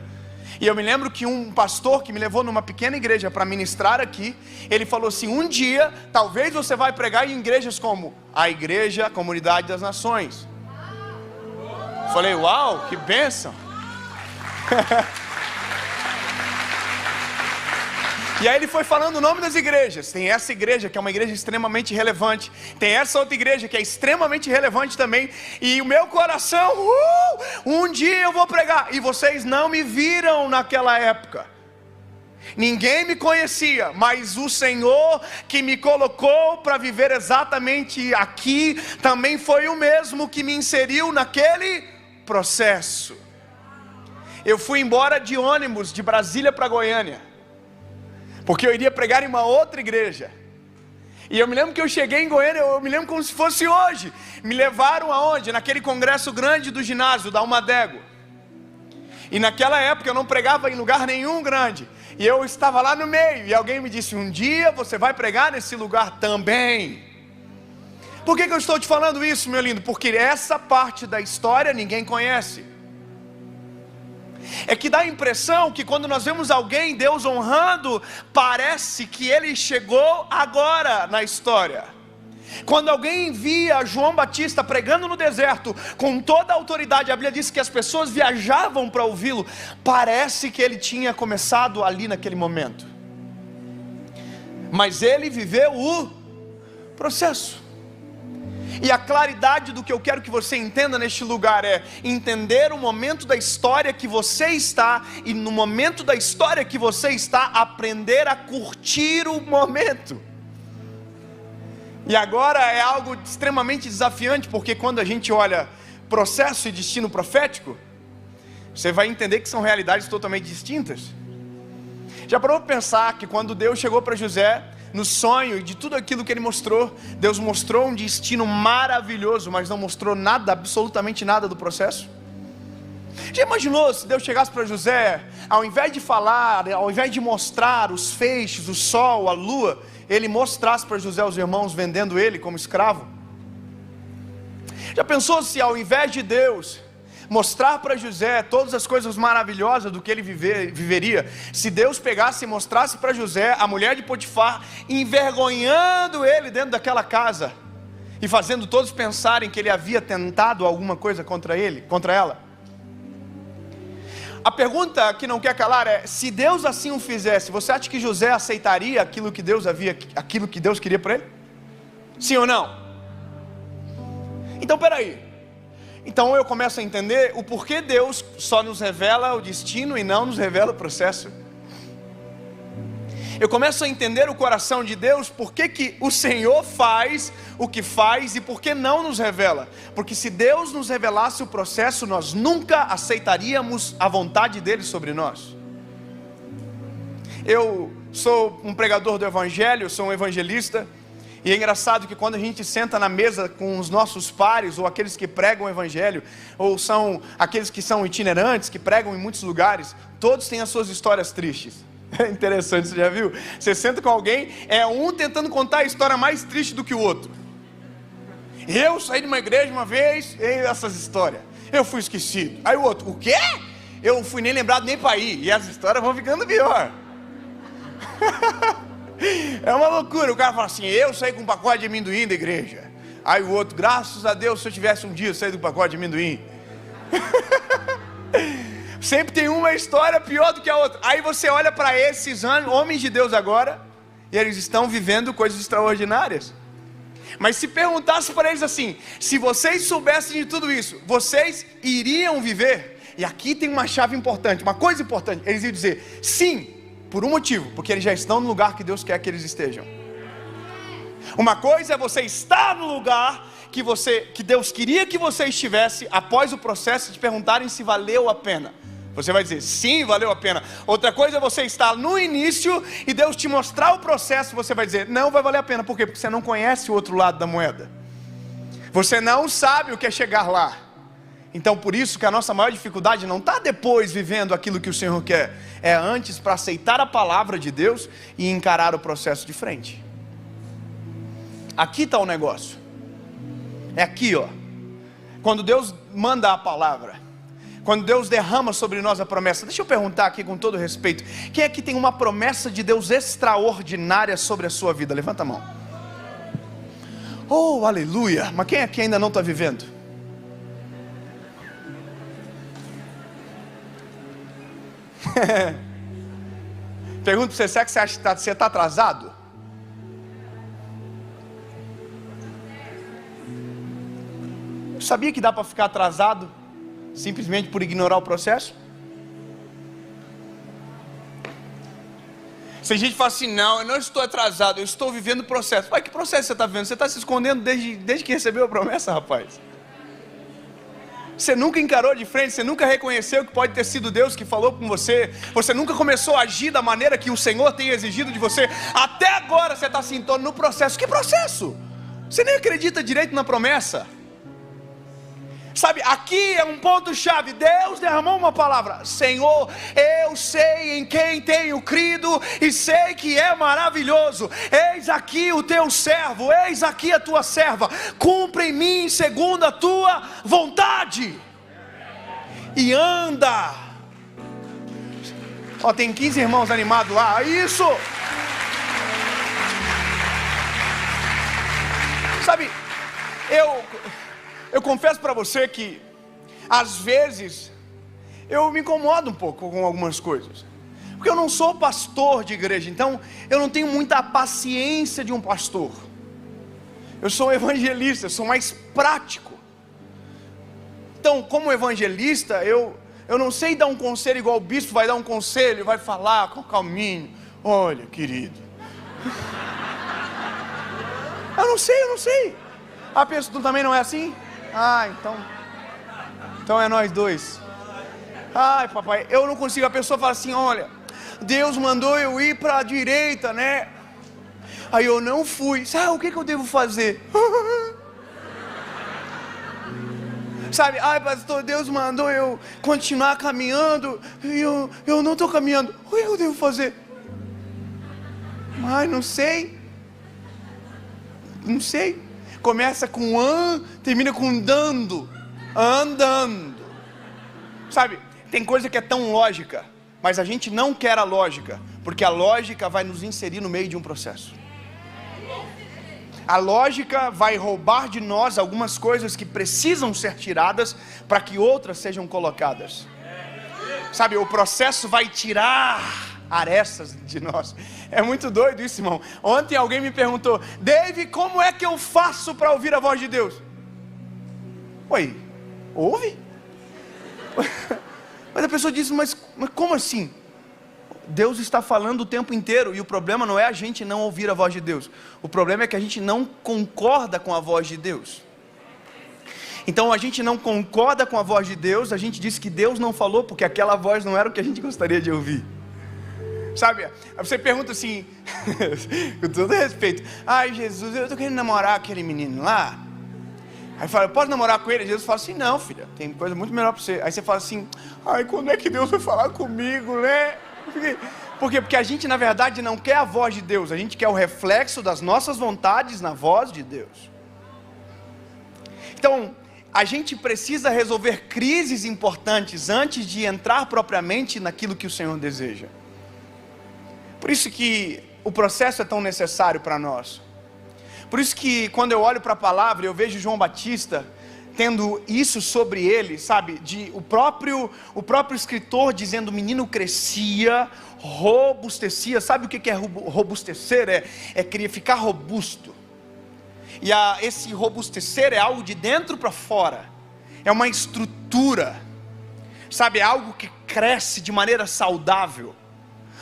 e eu me lembro que um pastor que me levou numa pequena igreja para ministrar aqui, ele falou assim, um dia, talvez você vai pregar em igrejas como a Igreja a Comunidade das Nações. Falei, uau, que bênção. E aí ele foi falando o nome das igrejas. Tem essa igreja que é uma igreja extremamente relevante, tem essa outra igreja que é extremamente relevante também. E o meu coração, um dia eu vou pregar. E vocês não me viram naquela época, ninguém me conhecia, mas o Senhor que me colocou para viver exatamente aqui, também foi o mesmo que me inseriu naquele processo. Eu fui embora de ônibus de Brasília para Goiânia, porque eu iria pregar em uma outra igreja. E eu me lembro que eu cheguei em Goiânia, eu me lembro como se fosse hoje. Me levaram aonde? Naquele congresso grande do ginásio, da Almadego. E naquela época eu não pregava em lugar nenhum grande. E eu estava lá no meio, e alguém me disse, um dia você vai pregar nesse lugar também. Por que eu estou te falando isso, meu lindo? Porque essa parte da história ninguém conhece. É que dá a impressão que quando nós vemos alguém, Deus honrando, parece que ele chegou agora na história. Quando alguém via João Batista pregando no deserto, com toda a autoridade, a Bíblia diz que as pessoas viajavam para ouvi-lo, parece que ele tinha começado ali naquele momento. Mas ele viveu o processo. E a claridade do que eu quero que você entenda neste lugar é entender o momento da história que você está, e no momento da história que você está, aprender a curtir o momento. E agora é algo extremamente desafiante, porque quando a gente olha processo e destino profético, você vai entender que são realidades totalmente distintas. Já parou para pensar que quando Deus chegou para José, no sonho e de tudo aquilo que ele mostrou, Deus mostrou um destino maravilhoso, mas não mostrou nada, absolutamente nada do processo? Já imaginou se Deus chegasse para José, ao invés de falar, ao invés de mostrar os feixes, o sol, a lua, ele mostrasse para José os irmãos vendendo ele como escravo? Já pensou se ao invés de Deus mostrar para José todas as coisas maravilhosas do que ele viveria, se Deus pegasse e mostrasse para José a mulher de Potifar envergonhando ele dentro daquela casa e fazendo todos pensarem que ele havia tentado alguma coisa contra ela? A pergunta que não quer calar é, se Deus assim o fizesse, você acha que José aceitaria aquilo que Deus queria para ele? Sim ou não? Então peraí, então eu começo a entender o porquê Deus só nos revela o destino e não nos revela o processo. Eu começo a entender o coração de Deus, por que o Senhor faz o que faz e por que não nos revela. Porque se Deus nos revelasse o processo, nós nunca aceitaríamos a vontade dele sobre nós. Eu sou um pregador do evangelho, sou um evangelista, e é engraçado que quando a gente senta na mesa com os nossos pares, ou aqueles que pregam o evangelho, ou são aqueles que são itinerantes, que pregam em muitos lugares, todos têm as suas histórias tristes. É interessante, você já viu? Você senta com alguém, é um tentando contar a história mais triste do que o outro. Eu saí de uma igreja uma vez, e essas histórias, eu fui esquecido. Aí o outro, o quê? Eu fui nem lembrado nem para ir, e as histórias vão ficando pior. É uma loucura, o cara fala assim, eu saí com um pacote de amendoim da igreja. Aí o outro, graças a Deus, se eu tivesse um dia saído com um pacote de amendoim. Sempre tem uma história pior do que a outra. Aí você olha para esses homens de Deus agora, e eles estão vivendo coisas extraordinárias. Mas se perguntasse para eles assim, se vocês soubessem de tudo isso, vocês iriam viver? E aqui tem uma chave importante, uma coisa importante, eles iam dizer, sim, por um motivo, porque eles já estão no lugar que Deus quer que eles estejam. Uma coisa é você estar no lugar que Deus queria que você estivesse, após o processo de perguntarem se valeu a pena. Você vai dizer, sim, valeu a pena. Outra coisa é você estar no início e Deus te mostrar o processo, você vai dizer, não vai valer a pena. Por quê? Porque você não conhece o outro lado da moeda. Você não sabe o que é chegar lá. Então por isso que a nossa maior dificuldade não está depois vivendo aquilo que o Senhor quer, é antes para aceitar a palavra de Deus e encarar o processo de frente. Aqui está o negócio, é aqui ó, quando Deus manda a palavra, quando Deus derrama sobre nós a promessa. Deixa eu perguntar aqui com todo respeito, quem é que tem uma promessa de Deus extraordinária sobre a sua vida? Levanta a mão. Oh, aleluia. Mas quem é que ainda não está vivendo? Pergunto para você, será que você acha que você está atrasado? Sabia que dá para ficar atrasado simplesmente por ignorar o processo? Se a gente fala assim, não, eu não estou atrasado, eu estou vivendo o processo. Mas que processo você está vivendo? Você está se escondendo desde que recebeu a promessa, rapaz. Você nunca encarou de frente, você nunca reconheceu que pode ter sido Deus que falou com você. Você nunca começou a agir da maneira que o Senhor tem exigido de você. Até agora você está se entornando no processo. Que processo? Você nem acredita direito na promessa. Sabe, aqui é um ponto chave. Deus derramou uma palavra. Senhor, eu sei em quem tenho crido e sei que é maravilhoso. Eis aqui o teu servo, eis aqui a tua serva. Cumpre em mim segundo a tua vontade. E anda. Ó, tem 15 irmãos animados lá. Isso. Sabe, eu confesso para você que às vezes eu me incomodo um pouco com algumas coisas, porque eu não sou pastor de igreja, então eu não tenho muita paciência de um pastor. Eu sou um evangelista, eu sou mais prático. Então, como evangelista, eu não sei dar um conselho igual o bispo vai dar um conselho, vai falar com calminho. Olha, querido, eu não sei. A pessoa também não é assim? Ah, então é nós dois. Ai, papai, eu não consigo. A pessoa fala assim, olha, Deus mandou eu ir para a direita, né? Aí eu não fui. Sabe o que eu devo fazer? Sabe, ai pastor, Deus mandou eu continuar caminhando e eu não estou caminhando. O que eu devo fazer? Ai, não sei. Começa com an, termina com dando, andando. Sabe, tem coisa que é tão lógica, mas a gente não quer a lógica, porque a lógica vai nos inserir no meio de um processo. A lógica vai roubar de nós algumas coisas que precisam ser tiradas para que outras sejam colocadas. Sabe, o processo vai tirar arestas de nós. É muito doido isso, irmão. Ontem alguém me perguntou, Dave, como é que eu faço para ouvir a voz de Deus? Oi, ouve? Mas a pessoa disse, mas como assim? Deus está falando o tempo inteiro, e o problema não é a gente não ouvir a voz de Deus, o problema é que a gente não concorda com a voz de Deus. Então a gente não concorda com a voz de Deus, a gente diz que Deus não falou, porque aquela voz não era o que a gente gostaria de ouvir. Sabe, você pergunta assim, com todo respeito, ai Jesus, eu estou querendo namorar aquele menino lá. Aí fala, eu posso namorar com ele? Jesus fala assim, não filha, tem coisa muito melhor para você. Aí você fala assim, ai quando é que Deus vai falar comigo, né? Por quê? Porque a gente na verdade não quer a voz de Deus, a gente quer o reflexo das nossas vontades na voz de Deus. Então, a gente precisa resolver crises importantes antes de entrar propriamente naquilo que o Senhor deseja. Por isso que o processo é tão necessário para nós. Por isso que quando eu olho para a palavra, eu vejo João Batista tendo isso sobre ele, sabe? O próprio escritor dizendo, o menino crescia, robustecia. Sabe o que é robustecer? É querer ficar robusto. E esse robustecer é algo de dentro para fora. É uma estrutura. Sabe? É algo que cresce de maneira saudável.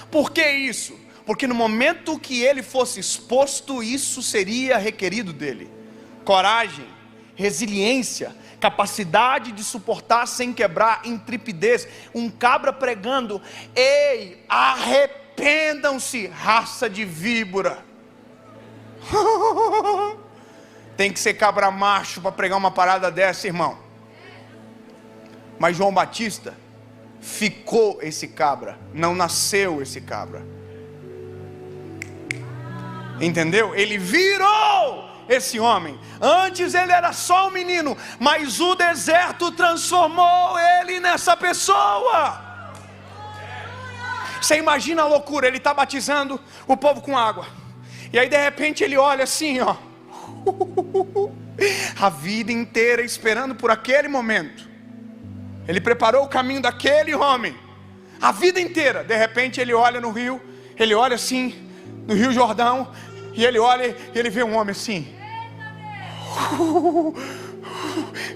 Por que isso? Porque no momento que ele fosse exposto, isso seria requerido dele. Coragem, resiliência, capacidade de suportar sem quebrar, intrepidez. Um cabra pregando, ei, arrependam-se, raça de víbora. Tem que ser cabra macho para pregar uma parada dessa, irmão. Mas João Batista ficou esse cabra, não nasceu esse cabra. Entendeu? Ele virou esse homem. Antes ele era só um menino, mas o deserto transformou ele nessa pessoa. Você imagina a loucura, ele está batizando o povo com água, e aí de repente ele olha assim, ó, a vida inteira esperando por aquele momento. Ele preparou o caminho daquele homem, a vida inteira. De repente ele olha no rio, ele olha assim, no Rio Jordão, e ele olha e ele vê um homem assim.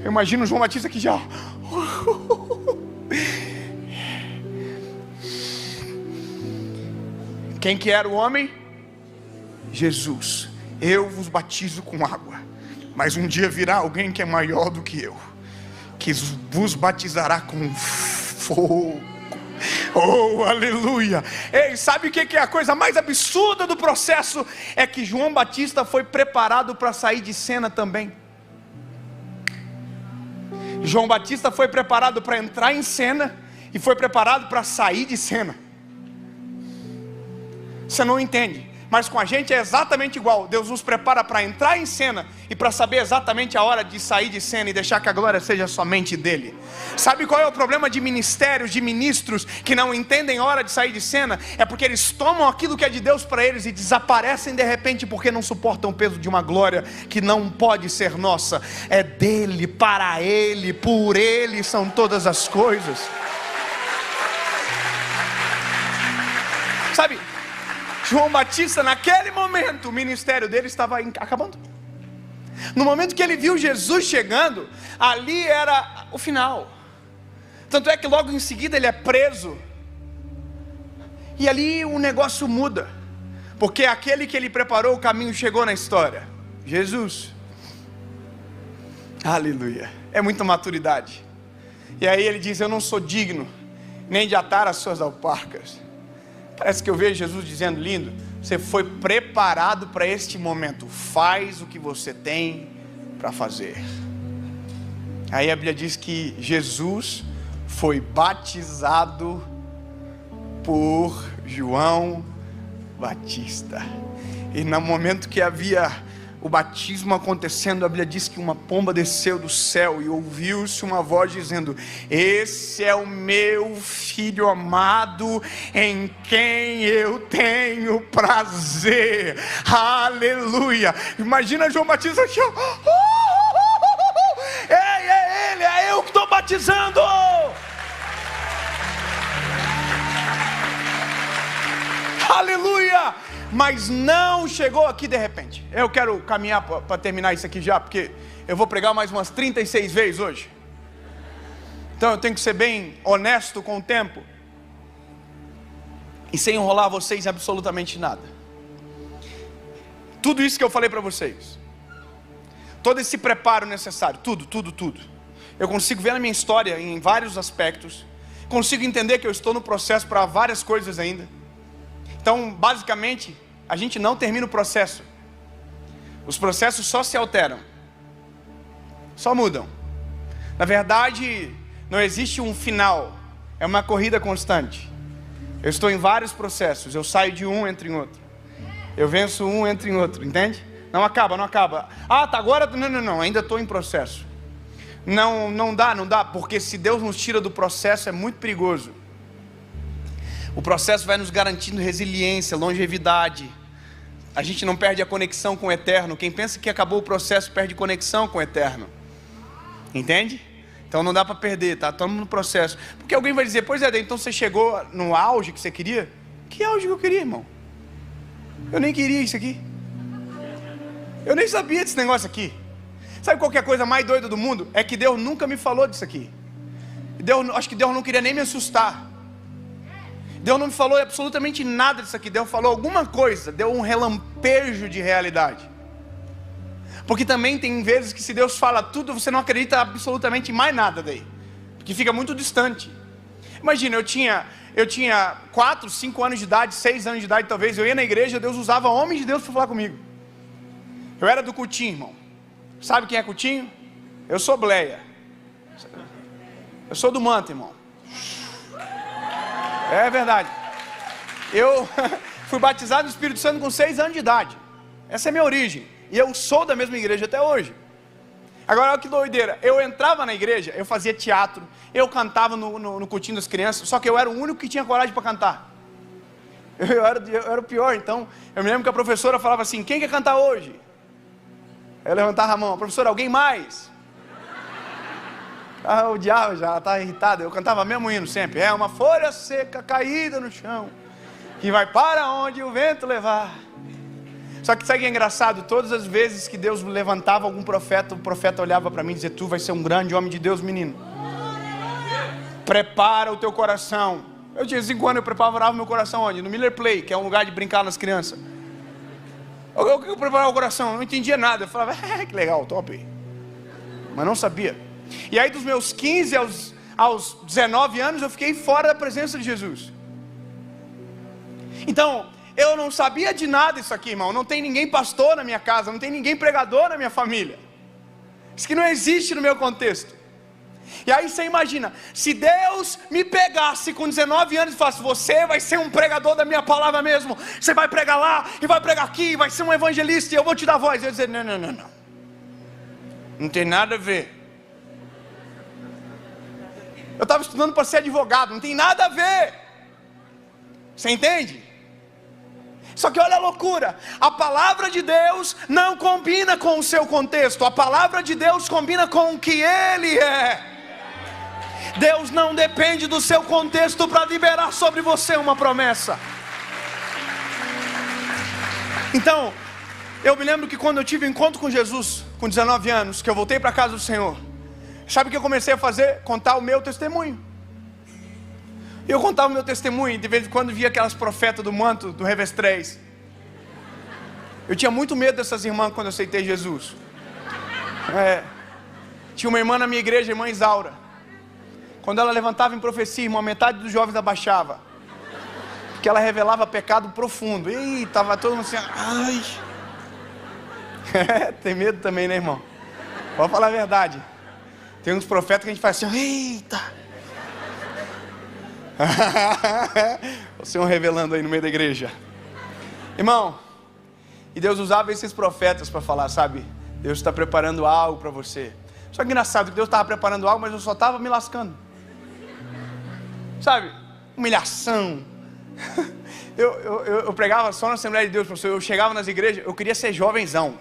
Eu imagino o João Batista aqui já. Quem que era o homem? Jesus. Eu vos batizo com água, mas um dia virá alguém que é maior do que eu, que vos batizará com fogo. Oh, aleluia! Ei, sabe o que é a coisa mais absurda do processo? É que João Batista foi preparado para sair de cena também. João Batista foi preparado para entrar em cena e foi preparado para sair de cena. Você não entende? Mas com a gente é exatamente igual. Deus nos prepara para entrar em cena e para saber exatamente a hora de sair de cena e deixar que a glória seja somente dele. Sabe qual é o problema de ministérios, de ministros que não entendem a hora de sair de cena? É porque eles tomam aquilo que é de Deus para eles e desaparecem de repente porque não suportam o peso de uma glória que não pode ser nossa. É dele, para ele, por ele são todas as coisas. Sabe? João Batista, naquele momento, o ministério dele estava acabando. No momento que ele viu Jesus chegando, ali era o final. Tanto é que logo em seguida ele é preso. E ali o negócio muda. Porque aquele que ele preparou o caminho chegou na história. Jesus. Aleluia. É muita maturidade. E aí ele diz, eu não sou digno nem de atar as suas alparcas. Parece que eu vejo Jesus dizendo, lindo, você foi preparado para este momento, faz o que você tem para fazer. Aí a Bíblia diz que Jesus foi batizado por João Batista. E no momento que havia o batismo acontecendo, a Bíblia diz que uma pomba desceu do céu e ouviu-se uma voz dizendo, esse é o meu filho amado, em quem eu tenho prazer. Aleluia. Imagina João Batista aqui, ei, é ele, é eu que estou batizando. Aleluia. Mas não chegou aqui de repente. Eu quero caminhar para terminar isso aqui já, porque eu vou pregar mais umas 36 vezes hoje. Então eu tenho que ser bem honesto com o tempo. E sem enrolar vocês absolutamente nada, tudo isso que eu falei para vocês, todo esse preparo necessário, tudo, eu consigo ver na minha história em vários aspectos, consigo entender que eu estou no processo para várias coisas ainda. Então, basicamente, a gente não termina o processo. Os processos só se alteram, só mudam. Na verdade, não existe um final, é uma corrida constante. Eu estou em vários processos, eu saio de um, entro em outro. Eu venço um, entro em outro, entende? Não acaba. Ah, tá agora, não, ainda estou em processo. Não dá, porque se Deus nos tira do processo é muito perigoso. O processo vai nos garantindo resiliência, longevidade. A gente não perde a conexão com o eterno. Quem pensa que acabou o processo perde conexão com o eterno. Entende? Então não dá para perder, tá? Estamos no processo. Porque alguém vai dizer, pois é, então você chegou no auge que você queria? Que auge que eu queria, irmão? Eu nem queria isso aqui. Eu nem sabia desse negócio aqui. Sabe qual que é a coisa mais doida do mundo? É que Deus nunca me falou disso aqui. Acho que Deus não queria nem me assustar. Deus não me falou absolutamente nada disso aqui. Deus falou alguma coisa, deu um relampejo de realidade. Porque também tem vezes que se Deus fala tudo, você não acredita absolutamente em mais nada daí, porque fica muito distante. Imagina, eu tinha 4, 5 anos de idade, 6 anos de idade talvez, eu ia na igreja, Deus usava homens de Deus para falar comigo. Eu era do cultinho, irmão. Sabe quem é cultinho? Eu sou Bleia. Eu sou do manto, irmão. É verdade. Eu fui batizado no Espírito Santo com 6 anos de idade. Essa é a minha origem. E eu sou da mesma igreja até hoje. Agora olha que doideira. Eu entrava na igreja, eu fazia teatro, eu cantava no cultinho das crianças, só que eu era o único que tinha coragem para cantar. Eu era o pior. Então eu me lembro que a professora falava assim, quem quer cantar hoje? Eu levantava a mão, professora, alguém mais? Ah, o diabo já estava irritado. Eu cantava mesmo hino sempre. É uma folha seca caída no chão, que vai para onde o vento levar. Só que sabe o que é engraçado? Todas as vezes que Deus levantava algum profeta, o profeta olhava para mim e dizia, tu vai ser um grande homem de Deus, menino. Prepara o teu coração. Eu tinha 5 anos, eu preparava meu coração onde? No Miller Play, que é um lugar de brincar nas crianças. O que eu preparava o coração? Eu não entendia nada. Eu falava, que legal, top. Mas não sabia. E aí dos meus 15 aos 19 anos, eu fiquei fora da presença de Jesus. Então, eu não sabia de nada isso aqui, irmão. Não tem ninguém pastor na minha casa, não tem ninguém pregador na minha família. Isso que não existe no meu contexto. E aí você imagina, se Deus me pegasse com 19 anos e falasse, você vai ser um pregador da minha palavra mesmo, você vai pregar lá, e vai pregar aqui, vai ser um evangelista, e eu vou te dar voz. Eu ia dizer, não, não tem nada a ver. Eu estava estudando para ser advogado, não tem nada a ver. Você entende? Só que olha a loucura, a palavra de Deus não combina com o seu contexto, a palavra de Deus combina com o que Ele é. Deus não depende do seu contexto para liberar sobre você uma promessa. Então, eu me lembro que quando eu tive um encontro com Jesus, com 19 anos, que eu voltei para a casa do Senhor, sabe o que eu comecei a fazer? Contar o meu testemunho. Eu contava o meu testemunho, de vez em quando via aquelas profetas do manto, do Revés 3. Eu tinha muito medo dessas irmãs quando eu aceitei Jesus. Tinha uma irmã na minha igreja, a irmã Isaura. Quando ela levantava em profecia, irmão, metade dos jovens abaixava. Porque ela revelava pecado profundo. E estava todo mundo assim, ai. Tem medo também, né, irmão? Pode falar a verdade. Tem uns profetas que a gente faz assim, eita. O Senhor revelando aí no meio da igreja. Irmão, e Deus usava esses profetas para falar, sabe? Deus está preparando algo para você. Só que engraçado que Deus estava preparando algo, mas eu só estava me lascando. Sabe? Humilhação. Eu pregava só na Assembleia de Deus, professor. Eu chegava nas igrejas, eu queria ser jovenzão.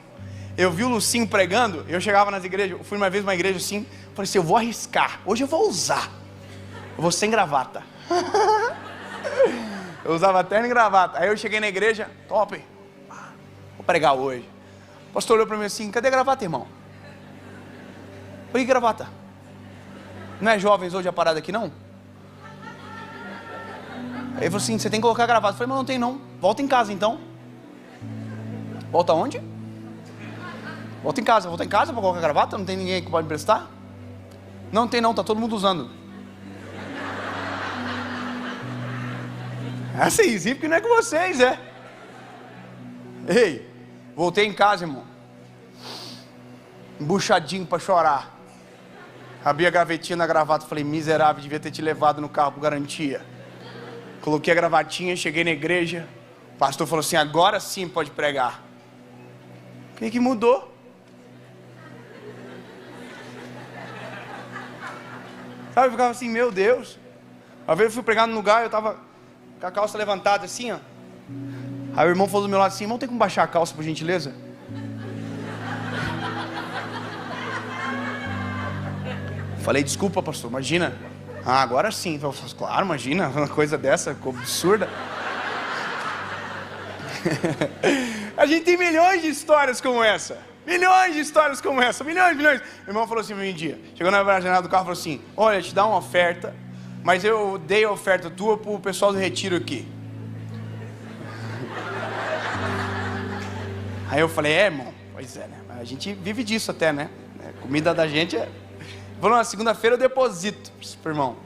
Eu vi o Lucinho pregando, eu chegava nas igrejas, eu fui uma vez numa igreja assim, falei assim, eu vou arriscar, hoje eu vou usar. Eu vou sem gravata. Eu usava terno e gravata. Aí eu cheguei na igreja, top, vou pregar hoje. O pastor olhou para mim assim, cadê a gravata, irmão? Oi, gravata. Não é jovens hoje a parada aqui não? Aí ele falou assim, você tem que colocar a gravata. Eu falei, mas não tem não, volta em casa então. Volta onde? Volta em casa para colocar a gravata? Não tem ninguém que pode emprestar? Não tem não, tá todo mundo usando. É assim, sim, porque não é com vocês, é. Ei, voltei em casa, irmão, embuchadinho para chorar. Abri a gavetinha na gravata, falei, miserável, devia ter te levado no carro por garantia. Coloquei a gravatinha, cheguei na igreja, o pastor falou assim, agora sim pode pregar. O que mudou? Sabe, eu ficava assim, meu Deus. Uma vez eu fui pregar num lugar, eu tava com a calça levantada assim, ó. Aí o irmão falou do meu lado assim, irmão, tem como baixar a calça por gentileza? Falei, desculpa pastor, imagina. Ah, agora sim. Eu falei, claro, imagina, uma coisa dessa, absurda. A gente tem milhões de histórias como essa. Milhões de histórias como essa, milhões. O irmão falou assim um dia, chegou na janela do carro e falou assim, olha, te dá uma oferta, mas eu dei a oferta tua pro pessoal do retiro aqui. Aí eu falei, irmão, pois é, né? A gente vive disso até, né? A comida da gente é... Falou, na segunda-feira eu deposito pro irmão.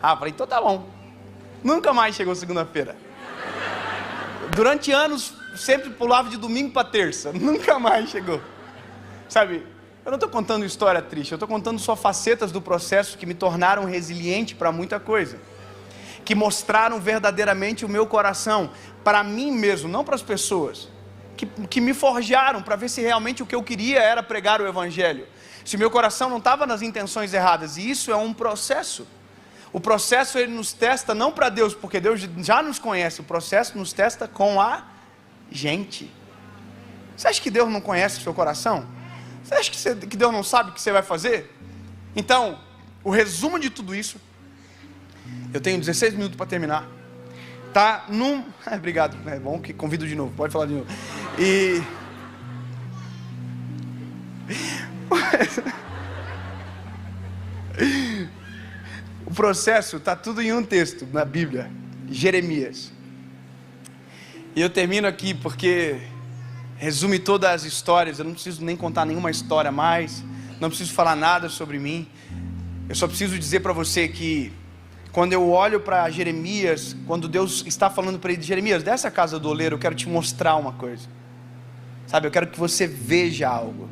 Ah, falei, então tá bom. Nunca mais chegou segunda-feira. Durante anos, sempre pulava de domingo para terça. Nunca mais chegou. Sabe, eu não estou contando história triste, eu estou contando só facetas do processo que me tornaram resiliente para muita coisa. Que mostraram verdadeiramente o meu coração, para mim mesmo, não para as pessoas. Que me forjaram para ver se realmente o que eu queria era pregar o evangelho. Se meu coração não estava nas intenções erradas. E isso é um processo. O processo ele nos testa não para Deus, porque Deus já nos conhece. O processo nos testa com a gente. Você acha que Deus não conhece o seu coração? Você acha que Deus não sabe o que você vai fazer? Então, o resumo de tudo isso, eu tenho 16 minutos para terminar. Tá num... Obrigado, é bom que convido de novo, pode falar de novo. E... O processo está tudo em um texto na Bíblia, Jeremias. E eu termino aqui porque resume todas as histórias. Eu não preciso nem contar nenhuma história mais, não preciso falar nada sobre mim. Eu só preciso dizer para você que quando eu olho para Jeremias, quando Deus está falando para ele, Jeremias, dessa casa do oleiro, eu quero te mostrar uma coisa. Sabe, eu quero que você veja algo.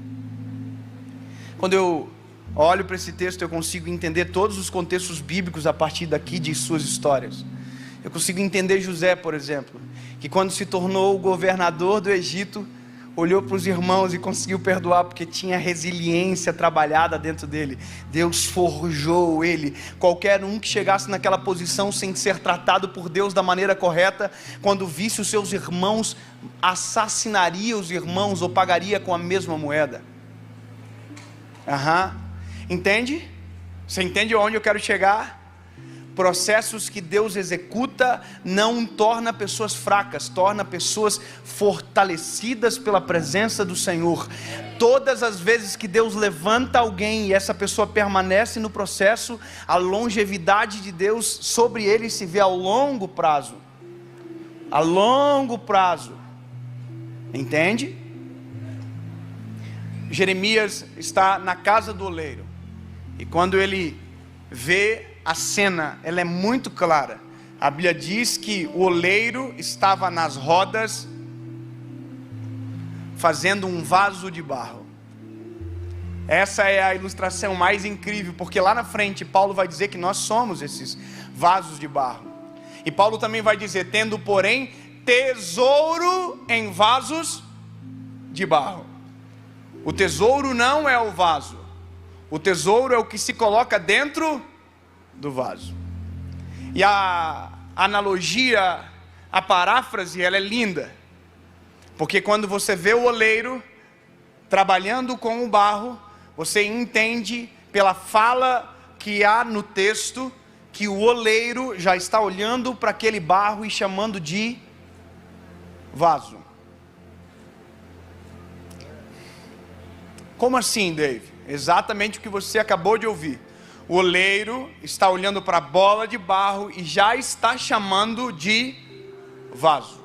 Quando eu olho para esse texto, eu consigo entender todos os contextos bíblicos a partir daqui de suas histórias. Eu consigo entender José, por exemplo, que quando se tornou o governador do Egito, olhou para os irmãos e conseguiu perdoar, porque tinha resiliência trabalhada dentro dele. Deus forjou ele. Qualquer um que chegasse naquela posição sem ser tratado por Deus da maneira correta, quando visse os seus irmãos, assassinaria os irmãos ou pagaria com a mesma moeda. Entende? Você entende onde eu quero chegar? Processos que Deus executa não torna pessoas fracas, torna pessoas fortalecidas pela presença do Senhor. Todas as vezes que Deus levanta alguém e essa pessoa permanece no processo, a longevidade de Deus sobre ele se vê ao longo prazo. A longo prazo. Entende? Jeremias está na casa do oleiro. E quando ele vê a cena, ela é muito clara. A Bíblia diz que o oleiro estava nas rodas, fazendo um vaso de barro. Essa é a ilustração mais incrível, porque lá na frente Paulo vai dizer que nós somos esses vasos de barro. E Paulo também vai dizer, tendo porém tesouro em vasos de barro. O tesouro não é o vaso. O tesouro é o que se coloca dentro do vaso. E a analogia, a paráfrase, ela é linda. Porque quando você vê o oleiro trabalhando com o barro, você entende pela fala que há no texto, que o oleiro já está olhando para aquele barro e chamando de vaso. Como assim, Dave? Exatamente o que você acabou de ouvir. O oleiro está olhando para a bola de barro e já está chamando de vaso.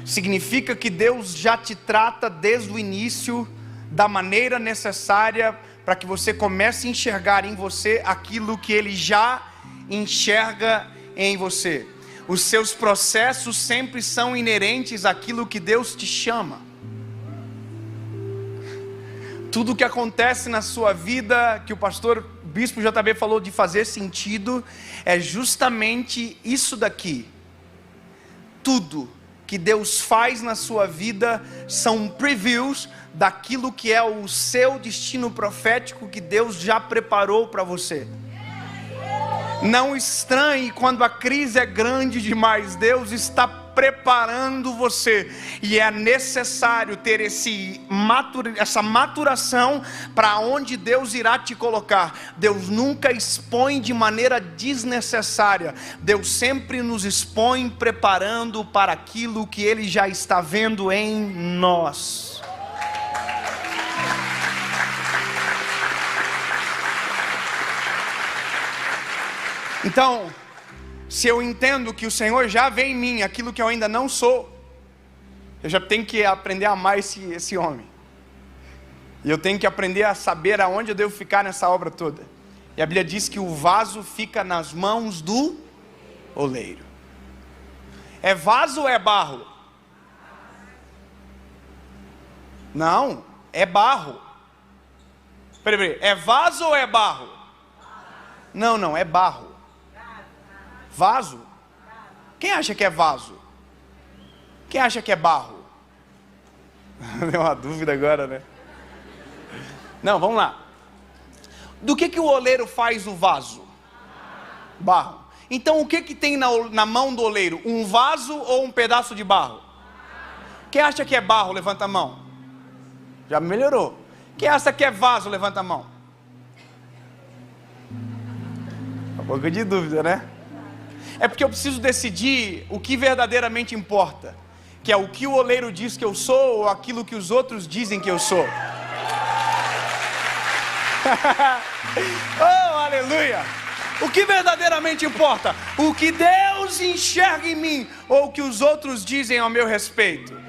Significa que Deus já te trata desde o início da maneira necessária para que você comece a enxergar em você aquilo que Ele já enxerga em você. Os seus processos sempre são inerentes àquilo que Deus te chama. Tudo o que acontece na sua vida, que o pastor Bispo JB falou de fazer sentido, é justamente isso daqui. Tudo que Deus faz na sua vida são previews daquilo que é o seu destino profético que Deus já preparou para você. Não estranhe quando a crise é grande demais. Deus está preparando você, e é necessário ter essa maturação para onde Deus irá te colocar. Deus nunca expõe de maneira desnecessária. Deus sempre nos expõe preparando para aquilo que Ele já está vendo em nós. Então, se eu entendo que o Senhor já vê em mim aquilo que eu ainda não sou, eu já tenho que aprender a amar esse homem. E eu tenho que aprender a saber aonde eu devo ficar nessa obra toda. E a Bíblia diz que o vaso fica nas mãos do oleiro. É vaso ou é barro? Não, é barro. Peraí, é vaso ou é barro? Não, é barro. Vaso? Quem acha que é vaso? Quem acha que é barro? Deu uma dúvida agora, né? Não, vamos lá. Do que o oleiro faz o vaso? Barro. Então o que tem na mão do oleiro? Um vaso ou um pedaço de barro? Quem acha que é barro? Levanta a mão. Já melhorou. Quem acha que é vaso? Levanta a mão. Um pouco de dúvida, né? É porque eu preciso decidir o que verdadeiramente importa, que é o que o oleiro diz que eu sou ou aquilo que os outros dizem que eu sou. Oh, aleluia! O que verdadeiramente importa? O que Deus enxerga em mim ou o que os outros dizem ao meu respeito?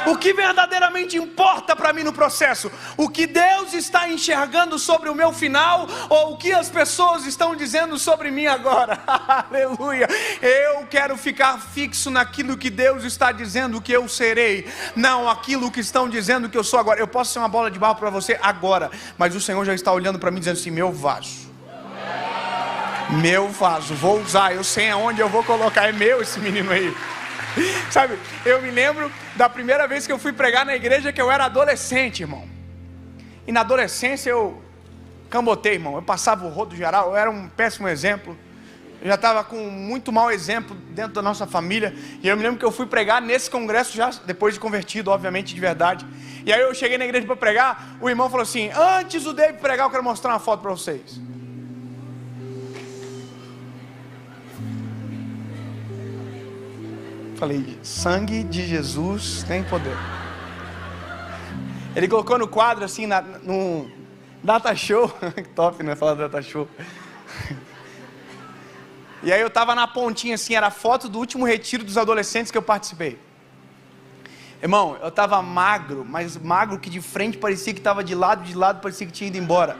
O que verdadeiramente importa para mim no processo? O que Deus está enxergando sobre o meu final ou o que as pessoas estão dizendo sobre mim agora? Aleluia! Eu quero ficar fixo naquilo que Deus está dizendo que eu serei, não aquilo que estão dizendo que eu sou agora. Eu posso ser uma bola de barro para você agora, mas o Senhor já está olhando para mim dizendo assim: meu vaso, vou usar, eu sei aonde eu vou colocar, é meu esse menino aí. Sabe, eu me lembro da primeira vez que eu fui pregar na igreja, que eu era adolescente, irmão. E na adolescência eu cambotei, irmão. Eu passava o rodo geral, eu era um péssimo exemplo. Eu já estava com muito mau exemplo dentro da nossa família. E eu me lembro que eu fui pregar nesse congresso já depois de convertido, obviamente, de verdade. E aí eu cheguei na igreja para pregar, o irmão falou assim: antes do David pregar, eu quero mostrar uma foto para vocês. Falei, sangue de Jesus tem poder. Ele colocou no quadro assim, no data show. Que top, né? Falar data show. E aí eu tava na pontinha assim, era a foto do último retiro dos adolescentes que eu participei. Irmão, eu tava magro, mas magro que de frente parecia que tava de lado parecia que tinha ido embora.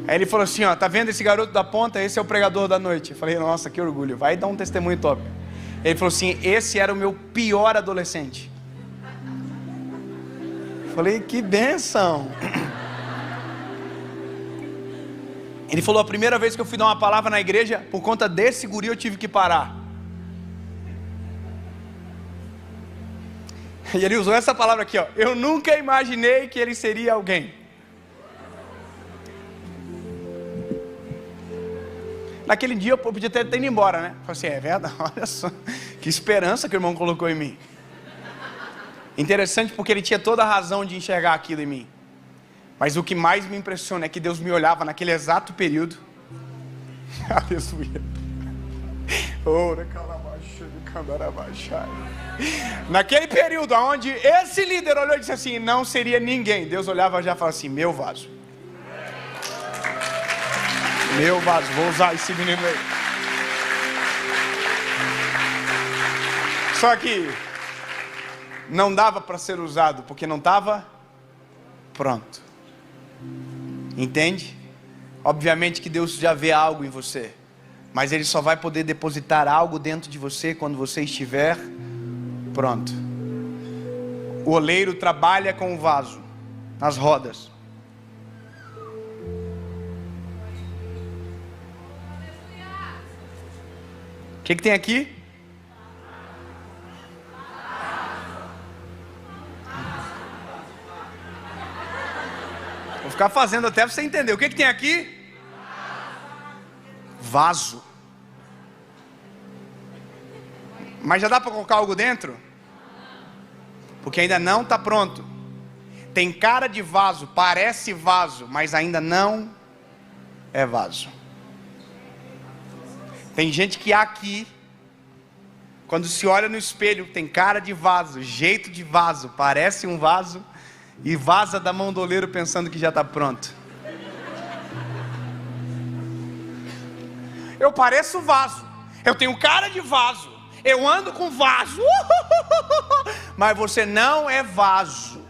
Aí ele falou assim, ó, tá vendo esse garoto da ponta? Esse é o pregador da noite. Eu falei, nossa, que orgulho, vai dar um testemunho top. Ele falou assim, esse era o meu pior adolescente. Eu falei, que bênção. Ele falou, a primeira vez que eu fui dar uma palavra na igreja, por conta desse guri eu tive que parar. E ele usou essa palavra aqui, ó, eu nunca imaginei que ele seria alguém. Naquele dia eu podia até ter ido embora, né? Falei assim, é verdade, olha só, que esperança que o irmão colocou em mim. Interessante porque ele tinha toda a razão de enxergar aquilo em mim. Mas o que mais me impressiona é que Deus me olhava naquele exato período. Aleluia. Naquele período onde esse líder olhou e disse assim, não seria ninguém, Deus olhava e já falava assim, meu vaso. Meu vaso, vou usar esse menino aí. Só que não dava para ser usado, porque não estava pronto. Entende? Obviamente que Deus já vê algo em você, mas Ele só vai poder depositar algo dentro de você quando você estiver pronto. O oleiro trabalha com o vaso, nas rodas. O que tem aqui? Vou ficar fazendo até você entender. O que tem aqui? Vaso. Mas já dá para colocar algo dentro? Porque ainda não está pronto. Tem cara de vaso, parece vaso, mas ainda não é vaso. Tem gente que aqui, quando se olha no espelho, tem cara de vaso, jeito de vaso, parece um vaso, e vaza da mão do oleiro pensando que já está pronto. Eu pareço vaso, eu tenho cara de vaso, eu ando com vaso, mas você não é vaso.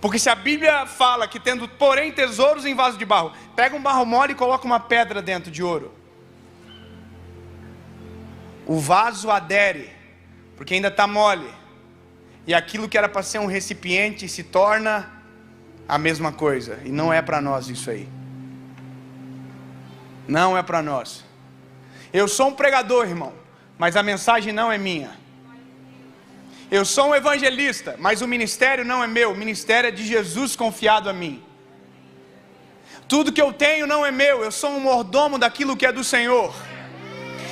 Porque se a Bíblia fala que tendo porém tesouros em vaso de barro, pega um barro mole e coloca uma pedra dentro de ouro, o vaso adere, porque ainda está mole, e aquilo que era para ser um recipiente se torna a mesma coisa, e não é para nós isso aí. Não é para nós. Eu sou um pregador, irmão, mas a mensagem não é minha. Eu sou um evangelista, mas o ministério não é meu, o ministério é de Jesus confiado a mim. Tudo que eu tenho não é meu, eu sou um mordomo daquilo que é do Senhor.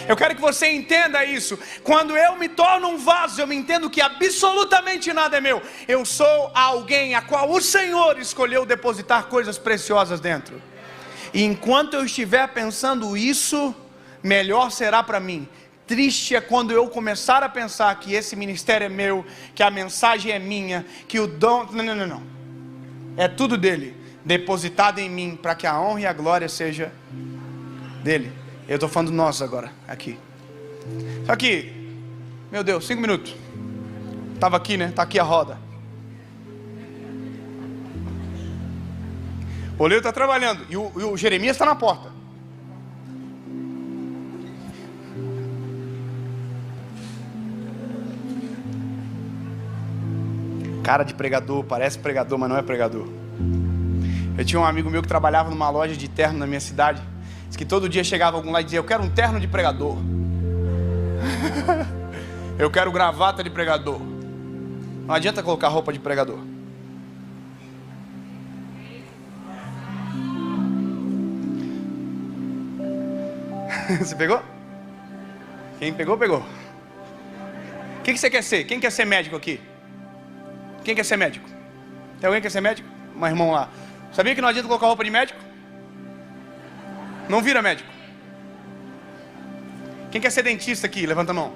Eu quero que você entenda isso. Quando eu me torno um vaso, eu me entendo que absolutamente nada é meu. Eu sou alguém a qual o Senhor escolheu depositar coisas preciosas dentro. E enquanto eu estiver pensando isso, melhor será para mim. Triste é quando eu começar a pensar que esse ministério é meu, que a mensagem é minha, que o dom... Não. É tudo dele, depositado em mim, para que a honra e a glória seja dele. Eu estou falando nós agora, aqui. Só que, meu Deus, 5 minutos. Estava aqui, né? Está aqui a roda. O oleiro está trabalhando e o Jeremias está na porta. Cara de pregador, parece pregador, mas não é pregador. Eu tinha um amigo meu que trabalhava numa loja de terno na minha cidade. Diz que todo dia chegava algum lá e dizia, eu quero um terno de pregador. Eu quero gravata de pregador. Não adianta colocar roupa de pregador. Você pegou? Quem pegou, pegou. O que você quer ser? Quem quer ser médico aqui? Quem quer ser médico? Tem alguém que quer ser médico? Um irmão lá. Sabia que não adianta colocar roupa de médico? Não vira médico. Quem quer ser dentista aqui? Levanta a mão.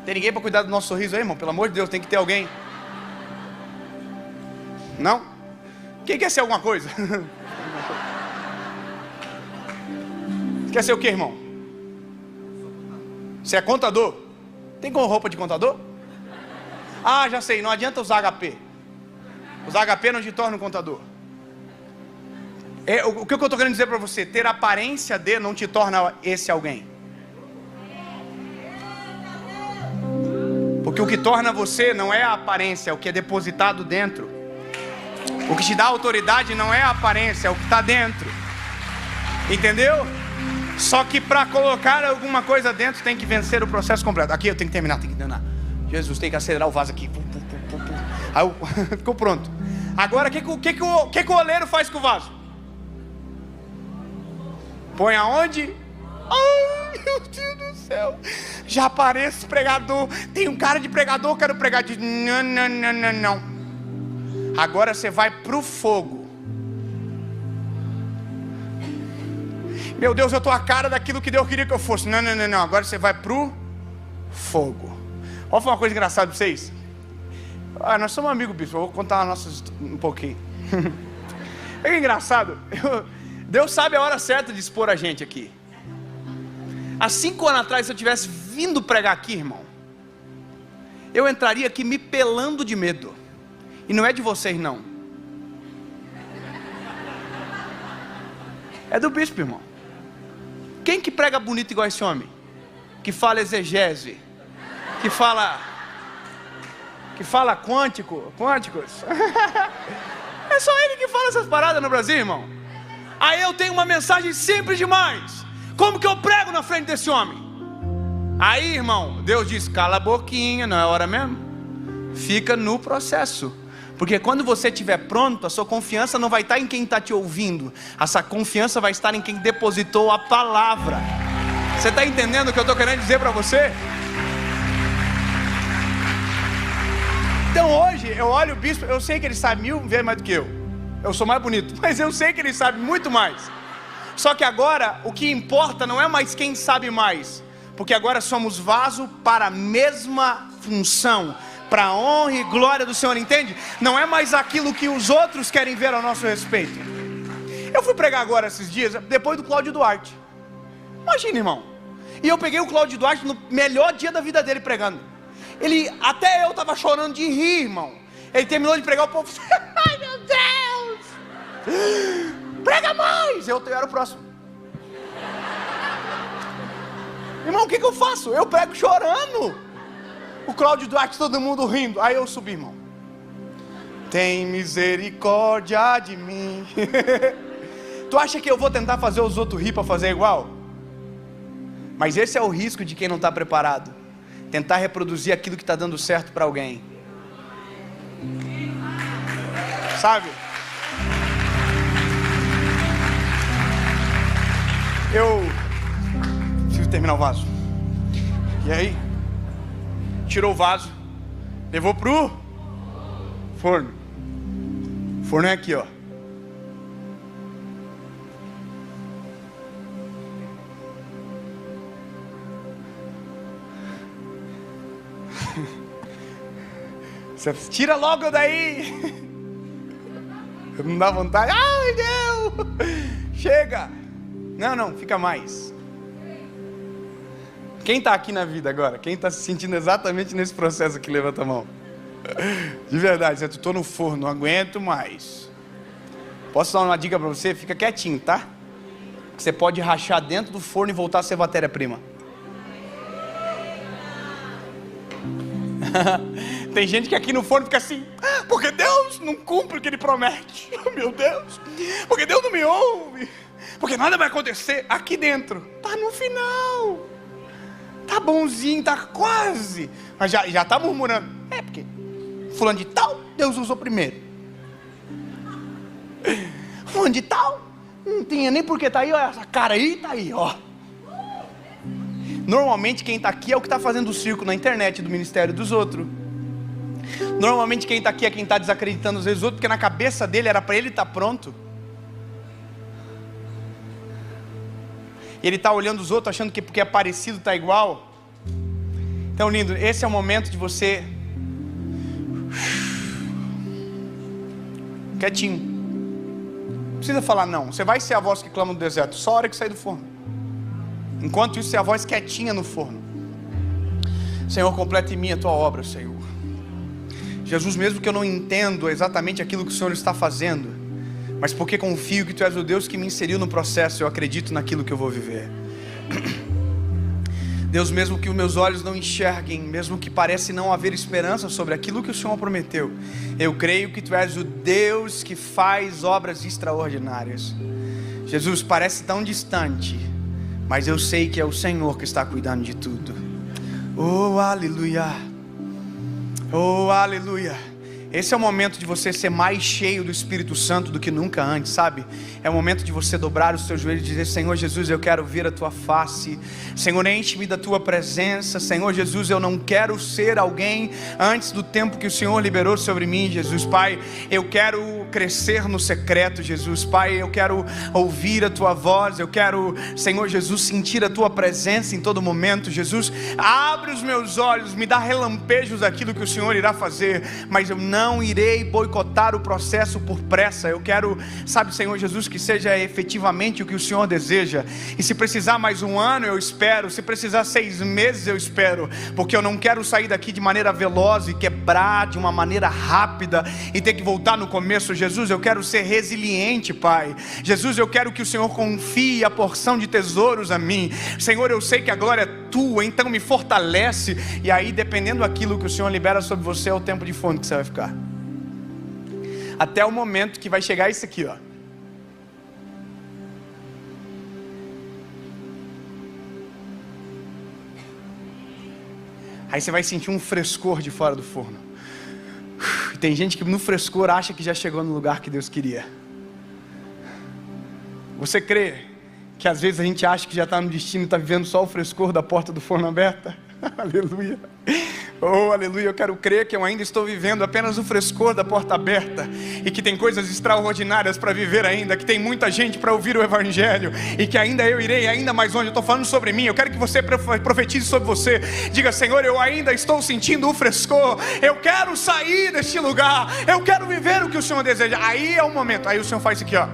Tem ninguém para cuidar do nosso sorriso aí, irmão? Pelo amor de Deus, tem que ter alguém. Não? Quem quer ser alguma coisa? Você quer ser o que, irmão? Você é contador? Tem com roupa de contador? Ah, já sei, não adianta usar HP. Usar HP não te torna um contador. O que eu estou querendo dizer para você? Ter aparência de não te torna esse alguém. Porque o que torna você não é a aparência, é o que é depositado dentro. O que te dá autoridade não é a aparência, é o que está dentro. Entendeu? Só que para colocar alguma coisa dentro tem que vencer o processo completo. Aqui eu tenho que terminar, Jesus, tem que acelerar o vaso aqui. Aí ficou pronto. Agora o que o oleiro faz com o vaso? Põe aonde? Ai, meu Deus do céu. Já pareço pregador. Tem um cara de pregador, quero pregar. Diz, não. Agora você vai pro fogo. Meu Deus, eu estou a cara daquilo que Deus queria que eu fosse. Não, agora você vai pro fogo. Vou falar uma coisa engraçada para vocês. Nós somos amigos, bispo, eu vou contar um pouquinho. É engraçado, Deus sabe a hora certa de expor a gente aqui. Há 5 anos atrás, se eu tivesse vindo pregar aqui, irmão, eu entraria aqui me pelando de medo. E não é de vocês, não. É do bispo, irmão. Quem que prega bonito igual esse homem? Que fala exegese, que fala quânticos. É só ele que fala essas paradas no Brasil, irmão. Aí eu tenho uma mensagem simples demais. Como que eu prego na frente desse homem? Aí, irmão, Deus diz, cala a boquinha, não é hora mesmo? Fica no processo. Porque quando você estiver pronto, a sua confiança não vai estar em quem está te ouvindo. A sua confiança vai estar em quem depositou a palavra. Você está entendendo o que eu estou querendo dizer para você? Então hoje, eu olho o bispo, eu sei que ele sabe 1000 vezes mais do que eu. Eu sou mais bonito, mas eu sei que ele sabe muito mais. Só que agora, o que importa não é mais quem sabe mais. Porque agora somos vaso para a mesma função. Para a honra e glória do Senhor, entende? Não é mais aquilo que os outros querem ver ao nosso respeito. Eu fui pregar agora esses dias, depois do Cláudio Duarte. Imagina, irmão. E eu peguei o Cláudio Duarte no melhor dia da vida dele pregando. Até eu estava chorando de rir, irmão. Ele terminou de pregar, o povo... Ai, meu Deus! Prega mais! Eu era o próximo. Irmão, o que eu faço? Eu prego chorando. O Cláudio Duarte, todo mundo rindo. Aí eu subi, irmão. Tem misericórdia de mim. Tu acha que eu vou tentar fazer os outros rir para fazer igual? Mas esse é o risco de quem não está preparado. Tentar reproduzir aquilo que está dando certo para alguém. Sabe? Eu preciso terminar o vaso. E aí? Tirou o vaso, levou pro forno. O forno é aqui, ó. Você tira logo daí. Não dá vontade. Ai, Deus! Chega! Não, fica mais. Quem está aqui na vida agora? Quem está se sentindo exatamente nesse processo aqui? Levanta a mão. De verdade, eu estou no forno, não aguento mais. Posso dar uma dica para você? Fica quietinho, tá? Você pode rachar dentro do forno e voltar a ser matéria-prima. Tem gente que aqui no forno fica assim, porque Deus não cumpre o que Ele promete. Meu Deus, porque Deus não me ouve, porque nada vai acontecer. Aqui dentro, tá no final. Tá bonzinho, tá quase. Mas já tá murmurando. É porque fulano de tal, Deus usou primeiro. Fulano de tal, não tinha nem porque tá aí, ó. Essa cara aí, tá aí, ó. Normalmente quem tá aqui é o que tá fazendo o circo na internet do ministério dos outros. Normalmente quem tá aqui é quem tá desacreditando às vezes os outros, porque na cabeça dele era para ele estar pronto. E ele está olhando os outros, achando que porque é parecido está igual. Então, lindo, esse é o momento de você quietinho. Não precisa falar não. Você vai ser a voz que clama no deserto, só a hora que sair do forno. Enquanto isso, é a voz quietinha no forno. Senhor, completa em mim a tua obra, Senhor. Jesus, mesmo que eu não entendo exatamente aquilo que o Senhor está fazendo, mas porque confio que Tu és o Deus que me inseriu no processo, eu acredito naquilo que eu vou viver. Deus, mesmo que os meus olhos não enxerguem, mesmo que parece não haver esperança sobre aquilo que o Senhor prometeu, eu creio que Tu és o Deus que faz obras extraordinárias. Jesus, parece tão distante, mas eu sei que é o Senhor que está cuidando de tudo. Oh, aleluia. Oh, aleluia. Esse é o momento de você ser mais cheio do Espírito Santo do que nunca antes, sabe? É o momento de você dobrar os seus joelhos e dizer: Senhor Jesus, eu quero ver a Tua face. Senhor, enche-me da Tua presença. Senhor Jesus, eu não quero ser alguém antes do tempo que o Senhor liberou sobre mim, Jesus. Pai, eu quero crescer no secreto, Jesus. Pai, eu quero ouvir a Tua voz, eu quero, Senhor Jesus, sentir a Tua presença em todo momento. Jesus, abre os meus olhos, me dá relampejos daquilo que o Senhor irá fazer, mas eu não irei boicotar o processo por pressa. Eu quero, sabe, Senhor Jesus, que seja efetivamente o que o Senhor deseja. E se precisar mais um ano, eu espero. Se precisar 6 meses, eu espero, porque eu não quero sair daqui de maneira veloz e quebrar de uma maneira rápida e ter que voltar no começo. Jesus, eu quero ser resiliente, Pai. Jesus, eu quero que o Senhor confie a porção de tesouros a mim. Senhor, eu sei que a glória é Tua, então me fortalece. E aí, dependendo daquilo que o Senhor libera sobre você, é o tempo de fome que você vai ficar, até o momento que vai chegar isso aqui, ó. Aí você vai sentir um frescor de fora do forno. Tem gente que no frescor acha que já chegou no lugar que Deus queria. Você crê que às vezes a gente acha que já está no destino e está vivendo só o frescor da porta do forno aberta? Aleluia. Oh, aleluia, eu quero crer que eu ainda estou vivendo apenas o frescor da porta aberta, e que tem coisas extraordinárias para viver ainda, que tem muita gente para ouvir o Evangelho, e que ainda eu irei ainda mais longe. Eu estou falando sobre mim, eu quero que você profetize sobre você. Diga: Senhor, eu ainda estou sentindo o frescor, eu quero sair deste lugar, eu quero viver o que o Senhor deseja. Aí é o momento, aí o Senhor faz isso aqui, ó.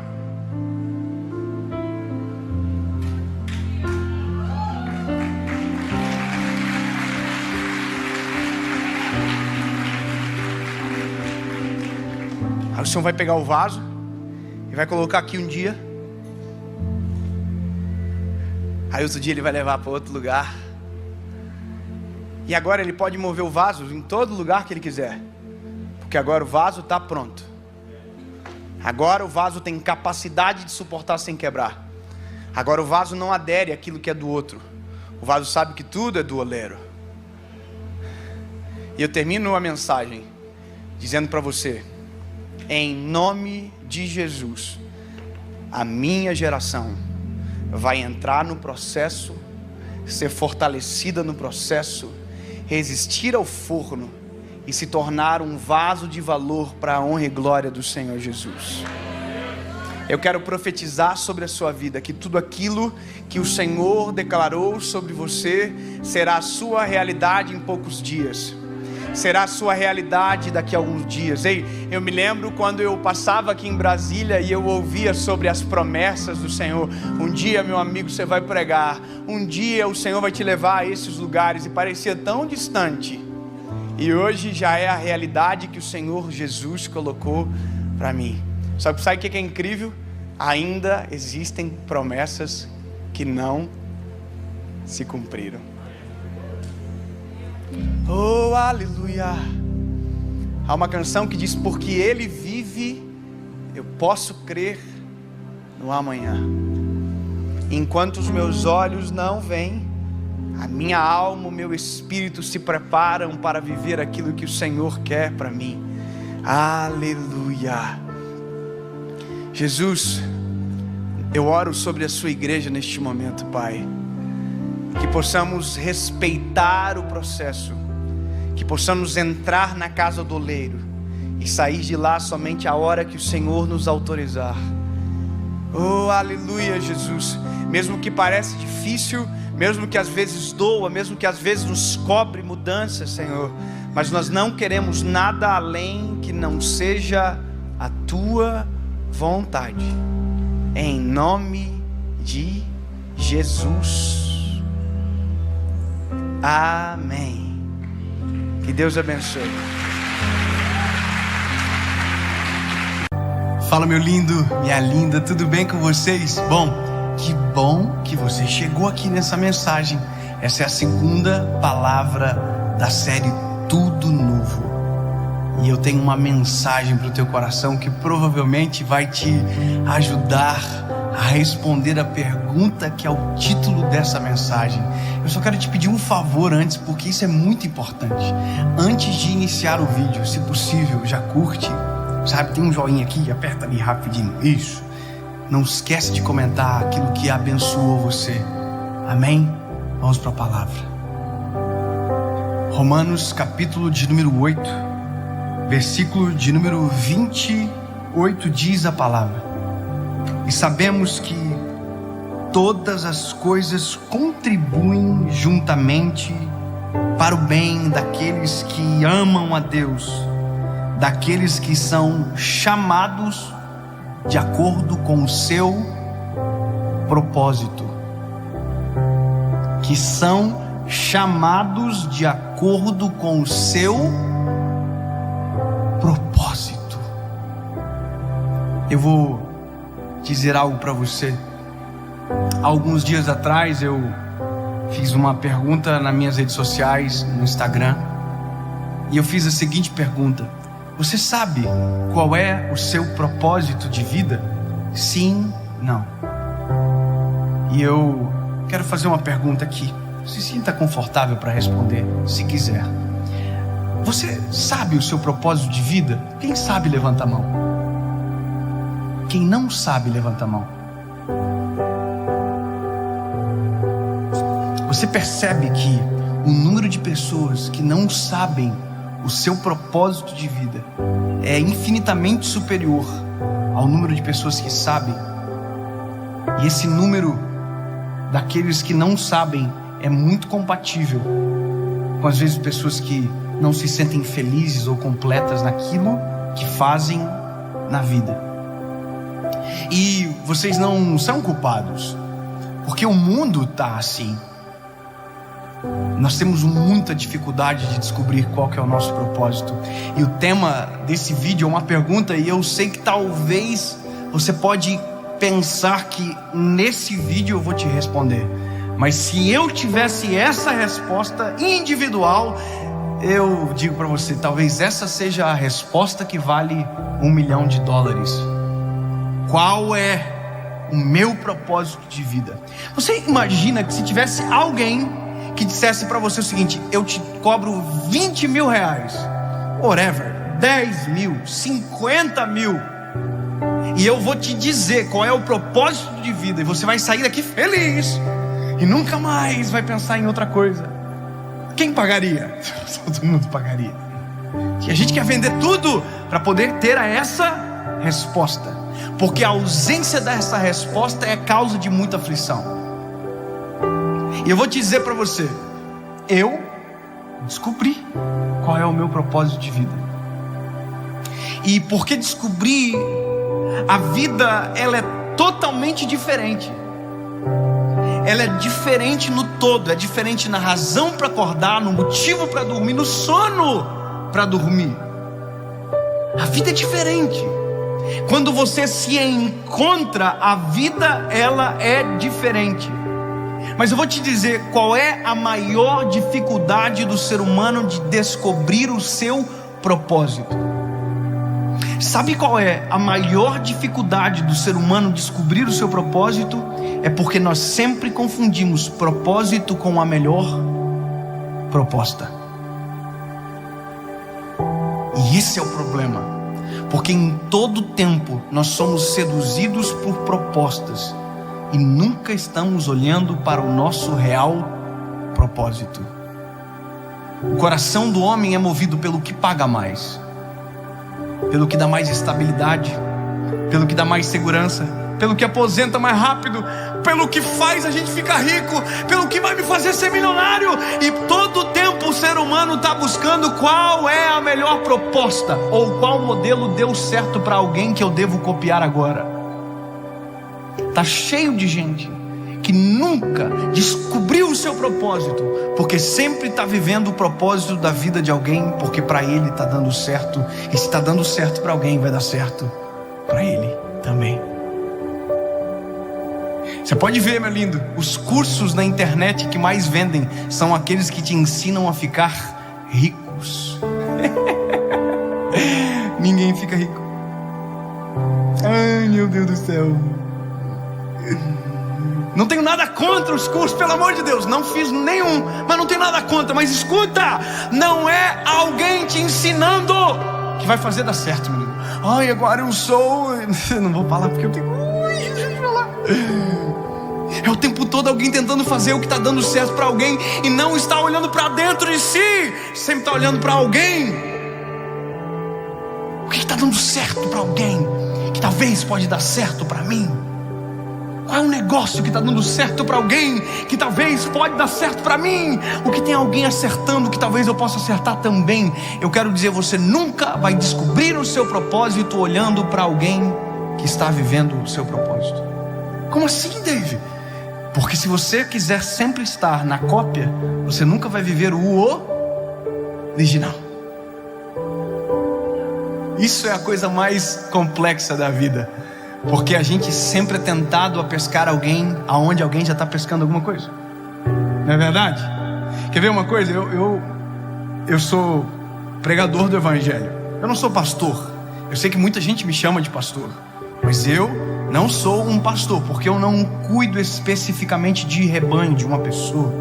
Aí o Senhor vai pegar o vaso e vai colocar aqui um dia. Aí outro dia Ele vai levar para outro lugar. E agora Ele pode mover o vaso em todo lugar que Ele quiser, porque agora o vaso está pronto. Agora o vaso tem capacidade de suportar sem quebrar. Agora o vaso não adere àquilo que é do outro. O vaso sabe que tudo é do oleiro. E eu termino a mensagem dizendo para você: em nome de Jesus, a minha geração vai entrar no processo, ser fortalecida no processo, resistir ao forno e se tornar um vaso de valor para a honra e glória do Senhor Jesus. Eu quero profetizar sobre a sua vida que tudo aquilo que o Senhor declarou sobre você será a sua realidade em poucos dias. Será a sua realidade daqui a alguns dias. Ei, eu me lembro quando eu passava aqui em Brasília e eu ouvia sobre as promessas do Senhor. Um dia, meu amigo, você vai pregar. Um dia o Senhor vai te levar a esses lugares. E parecia tão distante. E hoje já é a realidade que o Senhor Jesus colocou para mim. Sabe o que é incrível? Ainda existem promessas que não se cumpriram. Oh, aleluia. Há uma canção que diz: porque Ele vive, eu posso crer no amanhã. Enquanto os meus olhos não veem, a minha alma, o meu espírito se preparam para viver aquilo que o Senhor quer para mim. Aleluia. Jesus, eu oro sobre a sua igreja neste momento, Pai, que possamos respeitar o processo, que possamos entrar na casa do oleiro e sair de lá somente a hora que o Senhor nos autorizar. Oh, aleluia, Jesus. Mesmo que pareça difícil, mesmo que às vezes doa, mesmo que às vezes nos cobre mudanças, Senhor, mas nós não queremos nada além que não seja a Tua vontade. Em nome de Jesus. Amém. Que Deus abençoe. Fala, meu lindo, minha linda, tudo bem com vocês? Que bom que você chegou aqui nessa mensagem. Essa é a segunda palavra da série Tudo Novo. E eu tenho uma mensagem para o teu coração que provavelmente vai te ajudar a responder a pergunta que é o título dessa mensagem. Eu só quero te pedir um favor antes, porque isso é muito importante. Antes de iniciar o vídeo, se possível, já curte, sabe? Tem um joinha aqui, aperta ali rapidinho. Isso. Não esquece de comentar aquilo que abençoou você. Amém? Vamos para a palavra. Romanos capítulo de número 8, versículo de número 21. 8 diz a palavra: e sabemos que todas as coisas contribuem juntamente para o bem daqueles que amam a Deus, daqueles que são chamados de acordo com o seu propósito. Que são chamados de acordo com o seu propósito. Eu vou dizer algo para você. Alguns dias atrás eu fiz uma pergunta nas minhas redes sociais, no Instagram, e eu fiz a seguinte pergunta: você sabe qual é o seu propósito de vida? Sim, não. E eu quero fazer uma pergunta aqui. Se sinta confortável para responder, se quiser. Você sabe o seu propósito de vida? Quem sabe, levanta a mão. Quem não sabe, levanta a mão. Você percebe que o número de pessoas que não sabem o seu propósito de vida é infinitamente superior ao número de pessoas que sabem? E esse número daqueles que não sabem é muito compatível com, às vezes, pessoas que não se sentem felizes ou completas naquilo que fazem na vida. E vocês não são culpados, porque o mundo está assim. Nós temos muita dificuldade de descobrir qual que é o nosso propósito. E o tema desse vídeo é uma pergunta, e eu sei que talvez você pode pensar que nesse vídeo eu vou te responder. Mas se eu tivesse essa resposta individual, eu digo para você, talvez essa seja a resposta que vale $1 milhão. Qual é o meu propósito de vida? Você imagina que se tivesse alguém que dissesse para você o seguinte: eu te cobro R$20 mil, whatever, 10 mil, 50 mil, e eu vou te dizer qual é o propósito de vida, e você vai sair daqui feliz e nunca mais vai pensar em outra coisa. Quem pagaria? Todo mundo pagaria. E a gente quer vender tudo para poder ter essa resposta, porque a ausência dessa resposta é causa de muita aflição. E eu vou te dizer para você, eu descobri qual é o meu propósito de vida. E porque descobri, a vida ela é totalmente diferente. Ela é diferente no todo, é diferente na razão para acordar, no motivo para dormir, no sono para dormir. A vida é diferente. Quando você se encontra, a vida ela é diferente. Mas eu vou te dizer qual é a maior dificuldade do ser humano de descobrir o seu propósito. Sabe qual é a maior dificuldade do ser humano descobrir o seu propósito? É porque nós sempre confundimos propósito com a melhor proposta. E esse é o problema, porque em todo tempo nós somos seduzidos por propostas e nunca estamos olhando para o nosso real propósito. O coração do homem é movido pelo que paga mais, pelo que dá mais estabilidade, pelo que dá mais segurança, pelo que aposenta mais rápido, pelo que faz a gente ficar rico, pelo que vai me fazer ser milionário. E todo o tempo o ser humano está buscando qual é a melhor proposta, ou qual modelo deu certo para alguém que eu devo copiar agora. Está cheio de gente que nunca descobriu o seu propósito, porque sempre está vivendo o propósito da vida de alguém, porque para ele está dando certo, e se está dando certo para alguém, vai dar certo para ele também. Você pode ver, meu lindo, os cursos na internet que mais vendem são aqueles que te ensinam a ficar ricos. Ninguém fica rico. Ai, meu Deus do céu. Não tenho nada contra os cursos, pelo amor de Deus, não fiz nenhum, mas não tenho nada contra. Mas escuta, não é alguém te ensinando que vai fazer dar certo, menino. Ai, agora eu sou... Não vou falar porque eu tenho... É o tempo todo alguém tentando fazer o que está dando certo para alguém e não está olhando para dentro de si, sempre está olhando para alguém. O que está dando certo para alguém? que talvez pode dar certo para mim? Qual é um negócio que está dando certo para alguém, que talvez pode dar certo para mim? O que tem alguém acertando, que talvez eu possa acertar também? Eu quero dizer, você nunca vai descobrir o seu propósito olhando para alguém que está vivendo o seu propósito. Como assim, Dave? Porque se você quiser sempre estar na cópia, você nunca vai viver o original. Isso é a coisa mais complexa da vida, porque a gente sempre é tentado a pescar alguém aonde alguém já está pescando alguma coisa. Não é verdade? Quer ver uma coisa? Eu sou pregador do evangelho. Eu não sou pastor. Eu sei que muita gente me chama de pastor, mas eu não sou um pastor, porque eu não cuido especificamente de rebanho de uma pessoa.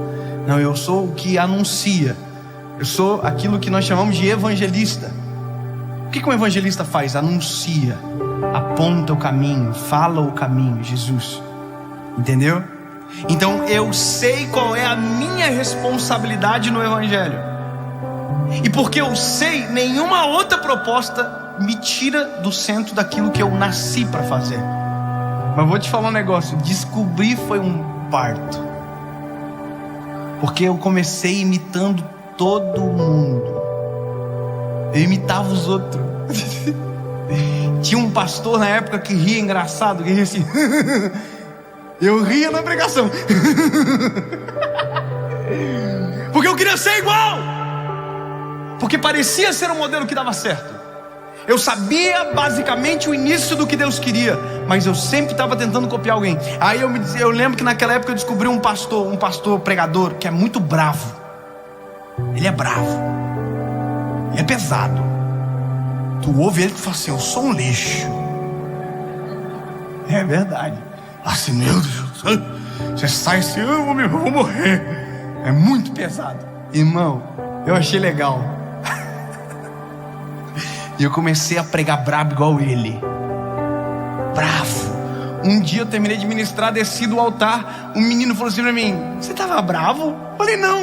Não, eu sou o que anuncia. Eu sou aquilo que nós chamamos de evangelista. O que um evangelista faz? Anuncia, aponta o caminho, fala o caminho, Jesus. Entendeu? Então eu sei qual é a minha responsabilidade no evangelho. E porque eu sei, nenhuma outra proposta me tira do centro daquilo que eu nasci para fazer. Mas vou te falar um negócio, descobrir foi um parto. Porque eu comecei imitando todo mundo. Eu imitava os outros. Tinha um pastor na época que ria engraçado, que ria assim. Eu ria na pregação. Porque eu queria ser igual. Porque parecia ser um modelo que dava certo. Eu sabia basicamente o início do que Deus queria, mas eu sempre estava tentando copiar alguém. Aí eu lembro que naquela época eu descobri um pastor pregador que é muito bravo. Ele é bravo. Ele é pesado. Tu ouve ele e fala assim, eu sou um lixo. É verdade. Assim, meu Deus, você sai assim, eu vou morrer. É muito pesado. Irmão, eu achei legal. E eu comecei a pregar brabo igual ele. Bravo. Um dia eu terminei de ministrar, desci do altar. Um menino falou assim pra mim, você estava bravo? Eu falei, não.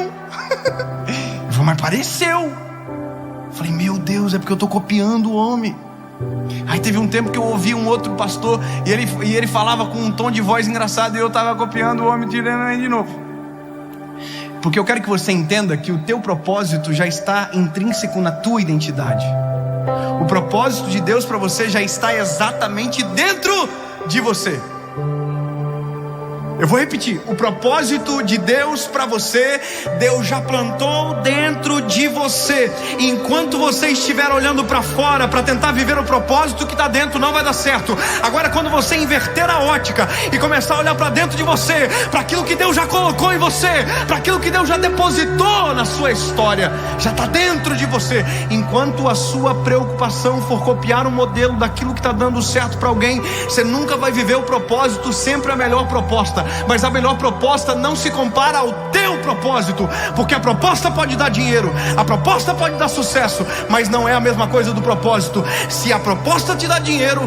Ele falou, mas pareceu. Eu falei, meu Deus, é porque eu estou copiando o homem. Aí teve um tempo que eu ouvi um outro pastor e ele falava com um tom de voz engraçado, e eu estava copiando o homem, tirando ele de novo. Porque eu quero que você entenda que o teu propósito já está intrínseco na tua identidade. O propósito de Deus para você já está exatamente dentro de você. Eu vou repetir, o propósito de Deus para você, Deus já plantou dentro de você. E enquanto você estiver olhando para fora para tentar viver o propósito que está dentro, não vai dar certo. Agora, quando você inverter a ótica e começar a olhar para dentro de você, para aquilo que Deus já colocou em você, para aquilo que Deus já depositou na sua história, já está dentro de você. Enquanto a sua preocupação for copiar um modelo daquilo que está dando certo para alguém, você nunca vai viver o propósito, sempre a melhor proposta. Mas a melhor proposta não se compara ao teu propósito, porque a proposta pode dar dinheiro, a proposta pode dar sucesso, mas não é a mesma coisa do propósito. Se a proposta te dá dinheiro,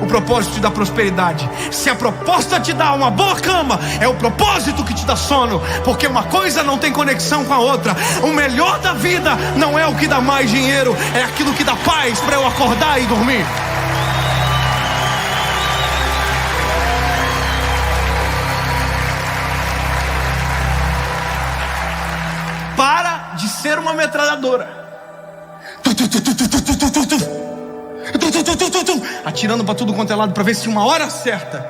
o propósito te dá prosperidade. Se a proposta te dá uma boa cama, é o propósito que te dá sono, porque uma coisa não tem conexão com a outra. O melhor da vida não é o que dá mais dinheiro, é aquilo que dá paz para eu acordar e dormir. Para de ser uma metralhadora, atirando para tudo quanto é lado para ver se uma hora acerta.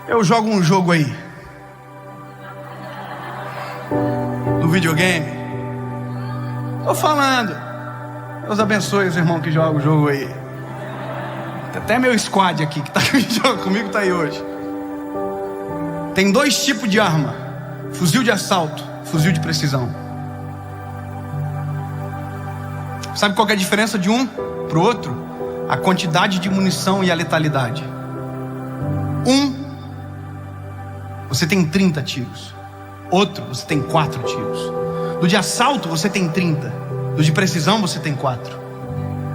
Eu jogo um jogo aí do videogame. Tô falando. Deus abençoe os irmãos que jogam o jogo aí. Tem até meu squad aqui que tá comigo, tá aí hoje. Tem dois tipos de arma: fuzil de assalto, fuzil de precisão. Sabe qual que é a diferença de um para o outro? A quantidade de munição e a letalidade. Você tem 30 tiros. Outro, você tem 4 tiros. Do de assalto você tem 30. Do de precisão você tem 4.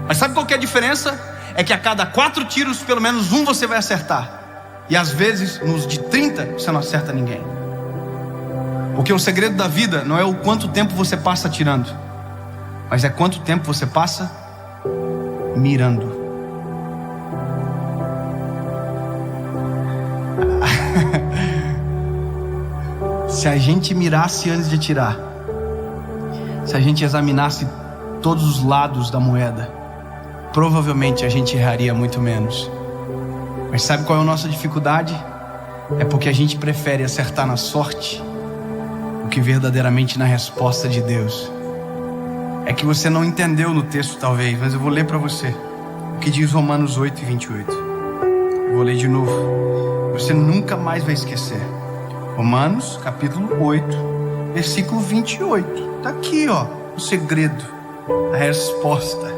Mas sabe qual que é a diferença? É que a cada 4 tiros, pelo menos um você vai acertar. E às vezes, nos de 30, você não acerta ninguém. Porque o segredo da vida não é o quanto tempo você passa atirando, mas é quanto tempo você passa mirando. se a gente mirasse antes de atirar, se a gente examinasse todos os lados da moeda, provavelmente a gente erraria muito menos. Mas sabe qual é a nossa dificuldade? É porque a gente prefere acertar na sorte do que verdadeiramente na resposta de Deus. É que você não entendeu no texto talvez, mas eu vou ler para você o que diz Romanos 8:28. Eu vou ler de novo, você nunca mais vai esquecer. Romanos capítulo 8, versículo 28. Está aqui, ó, o segredo, a resposta.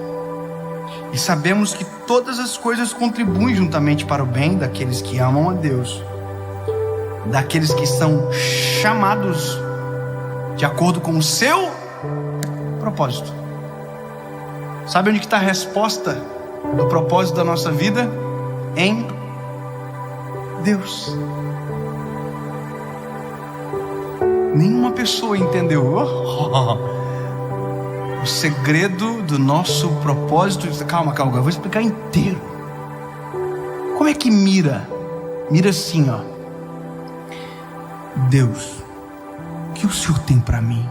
E sabemos que todas as coisas contribuem juntamente para o bem daqueles que amam a Deus, daqueles que são chamados de acordo com o seu propósito. Sabe onde que está a resposta do propósito da nossa vida? Em Deus. Nenhuma pessoa entendeu o segredo do nosso propósito. Calma, eu vou explicar inteiro. Como é que mira? Mira assim, ó. Deus, o que o Senhor tem para mim?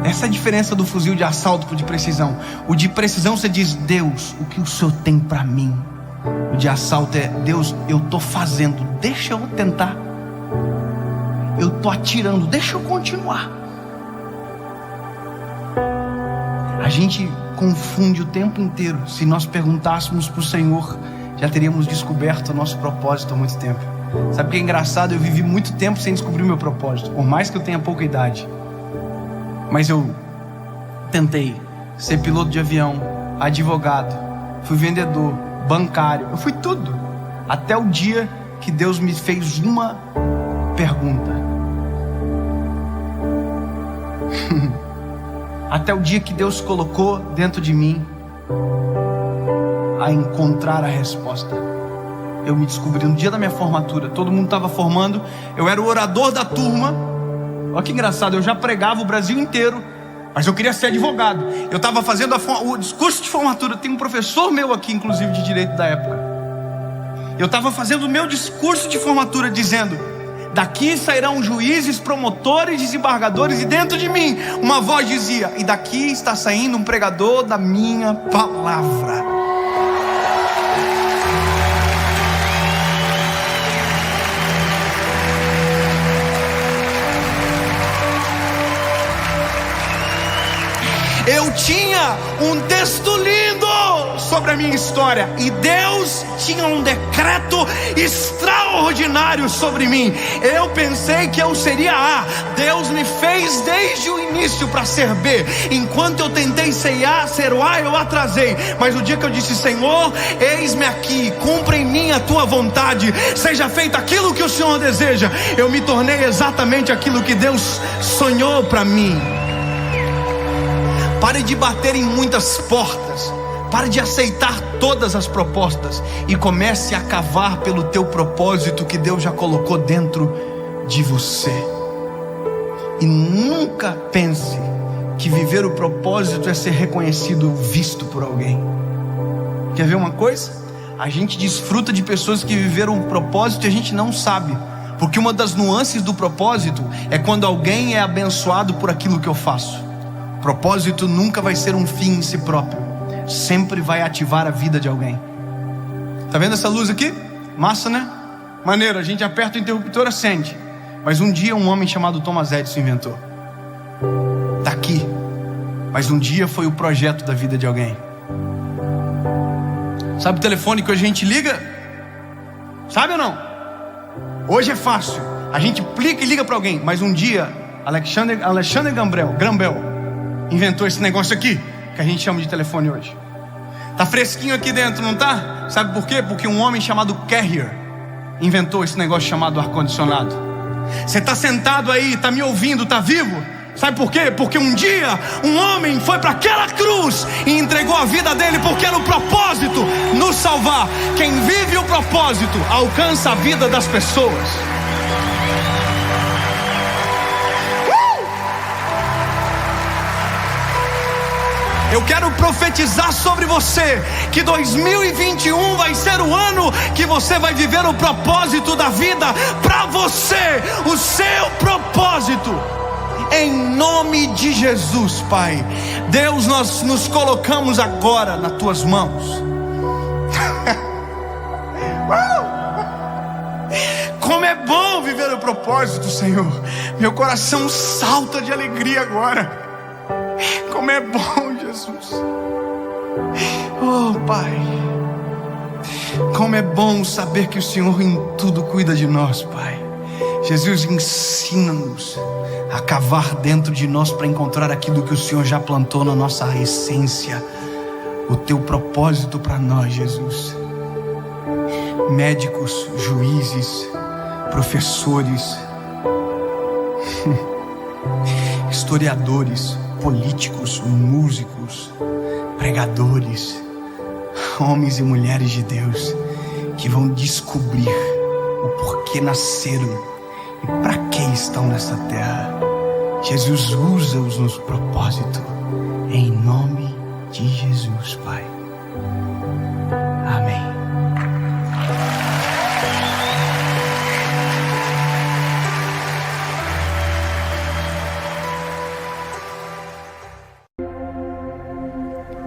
Essa é a diferença do fuzil de assalto pro de precisão. O de precisão você diz: Deus, o que o Senhor tem para mim? O de assalto é: Deus, eu tô fazendo, deixa eu tentar. Eu tô atirando, deixa eu continuar. A gente confunde o tempo inteiro. Se nós perguntássemos pro Senhor, já teríamos descoberto o nosso propósito há muito tempo. Sabe o que é engraçado? Eu vivi muito tempo sem descobrir o meu propósito, por mais que eu tenha pouca idade. Mas eu tentei ser piloto de avião, advogado, fui vendedor, bancário, eu fui tudo. Até o dia que Deus me fez uma pergunta. Até o dia que Deus colocou dentro de mim a encontrar a resposta. Eu me descobri no dia da minha formatura. Todo mundo estava formando, eu era o orador da turma. Olha que engraçado, eu já pregava o Brasil inteiro, mas eu queria ser advogado. Eu estava fazendo o discurso de formatura. Tem um professor meu aqui, inclusive, de direito da época. Eu estava fazendo o meu discurso de formatura dizendo: daqui sairão juízes, promotores, desembargadores. E dentro de mim uma voz dizia: e daqui está saindo um pregador da minha palavra. Eu tinha um texto lindo sobre a minha história, e Deus tinha um decreto extraordinário sobre mim. Eu pensei que eu seria A, Deus me fez desde o início para ser B. Enquanto eu tentei ser o A, eu atrasei. Mas o dia que eu disse: Senhor, eis-me aqui, cumpra em mim a tua vontade, seja feito aquilo que o Senhor deseja, eu me tornei exatamente aquilo que Deus sonhou para mim. Pare de bater em muitas portas. Pare de aceitar todas as propostas e comece a cavar pelo teu propósito que Deus já colocou dentro de você. E nunca pense que viver o propósito é ser reconhecido ou visto por alguém. Quer ver uma coisa? A gente desfruta de pessoas que viveram o propósito e a gente não sabe. Porque uma das nuances do propósito é quando alguém é abençoado por aquilo que eu faço. Propósito nunca vai ser um fim em si próprio, sempre vai ativar a vida de alguém. Tá vendo essa luz aqui? Massa, né? Maneiro, a gente aperta o interruptor, acende. Mas um dia um homem chamado Thomas Edison inventou. Tá aqui. Mas um dia foi o projeto da vida de alguém. Sabe o telefone que a gente liga? Sabe ou não? Hoje é fácil, a gente plica e liga para alguém. Mas um dia Alexander Graham Bell inventou esse negócio aqui, que a gente chama de telefone hoje. Tá fresquinho aqui dentro, não tá? Sabe por quê? Porque um homem chamado Carrier inventou esse negócio chamado ar-condicionado. Você tá sentado aí, tá me ouvindo, tá vivo? Sabe por quê? Porque um dia um homem foi para aquela cruz e entregou a vida dele, porque era o propósito nos salvar. Quem vive o propósito alcança a vida das pessoas. Eu quero profetizar sobre você que 2021 vai ser o ano que Hoje você vai viver o propósito da vida para você, o seu propósito. Em nome de Jesus, Pai. Deus, nós nos colocamos agora nas tuas mãos. Como é bom viver o propósito, Senhor. Meu coração salta de alegria agora. Como é bom, Jesus. Oh, Pai. Como é bom saber que o Senhor em tudo cuida de nós, Pai. Jesus, ensina-nos a cavar dentro de nós para encontrar aquilo que o Senhor já plantou na nossa essência, o teu propósito para nós, Jesus. Médicos, juízes, professores, historiadores, políticos, músicos, pregadores, homens e mulheres de Deus que vão descobrir o porquê nasceram e para que estão nessa terra. Jesus, usa-os no propósito, em nome de Jesus, Pai. Amém.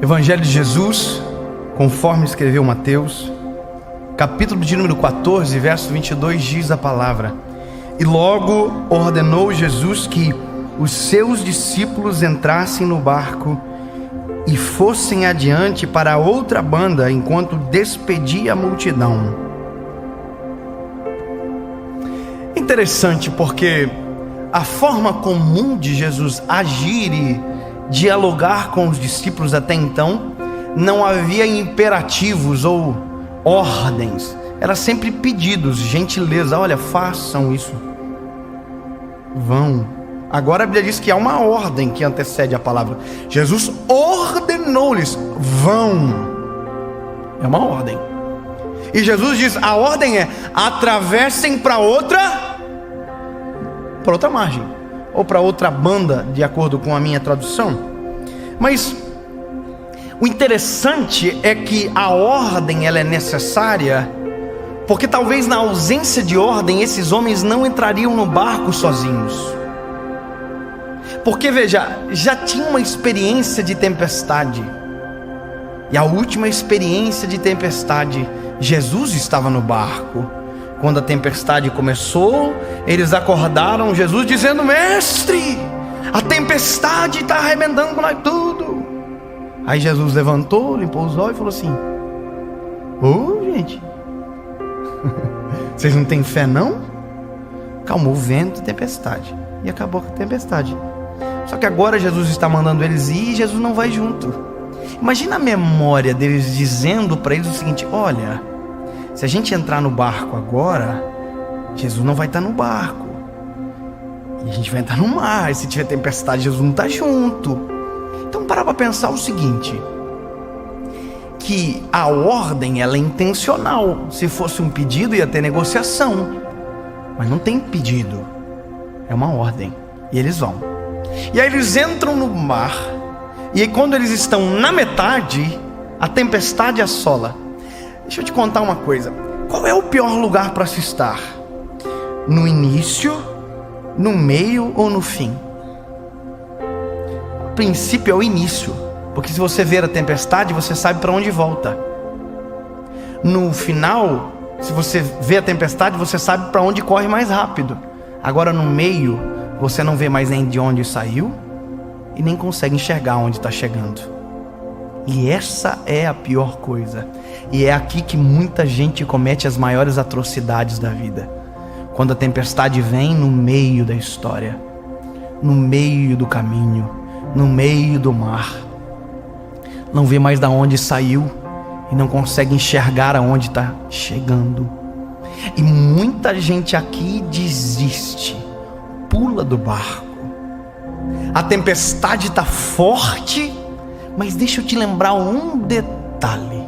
Evangelho de Jesus, conforme escreveu Mateus, capítulo de número 14, verso 22, diz a palavra: E logo ordenou Jesus que os seus discípulos entrassem no barco e fossem adiante para a outra banda, enquanto despedia a multidão. Interessante, porque a forma comum de Jesus agir e dialogar com os discípulos até então, não havia imperativos ou ordens, era sempre pedidos, gentileza. Olha, façam isso, vão. Agora a Bíblia diz que há uma ordem que antecede a palavra. Jesus ordenou-lhes: vão. É uma ordem. E Jesus diz: a ordem é: atravessem para outra margem, ou para outra banda, de acordo com a minha tradução. Mas o interessante é que a ordem, ela é necessária, porque talvez na ausência de ordem, esses homens não entrariam no barco sozinhos. Porque veja, já tinha uma experiência de tempestade, e a última experiência de tempestade, Jesus estava no barco. Quando a tempestade começou, eles acordaram Jesus dizendo: mestre, a tempestade está arrebentando com nós tudo. Aí Jesus levantou, limpou os olhos e falou assim: ô gente, vocês não têm fé não? Calmou o vento e tempestade, e acabou com a tempestade. Só que agora Jesus está mandando eles ir e Jesus não vai junto. Imagina a memória deles dizendo para eles o seguinte: olha, se a gente entrar no barco agora, Jesus não vai estar no barco, e a gente vai entrar no mar, e se tiver tempestade, Jesus não está junto. Então para pensar o seguinte, que a ordem, ela é intencional. Se fosse um pedido, ia ter negociação, mas não tem pedido, é uma ordem, e eles vão. E aí eles entram no mar, e aí quando eles estão na metade, a tempestade assola. Deixa eu te contar uma coisa: qual é o pior lugar para se estar? No início, no meio ou no fim? O princípio é o início, porque se você ver a tempestade, você sabe para onde volta. No final, se você vê a tempestade, você sabe para onde corre mais rápido. Agora no meio, você não vê mais nem de onde saiu e nem consegue enxergar onde está chegando. E essa é a pior coisa. E é aqui que muita gente comete as maiores atrocidades da vida. Quando a tempestade vem no meio da história, no meio do caminho, no meio do mar, não vê mais da onde saiu e não consegue enxergar aonde está chegando. E muita gente aqui desiste, pula do barco. A tempestade está forte, mas deixa eu te lembrar um detalhe: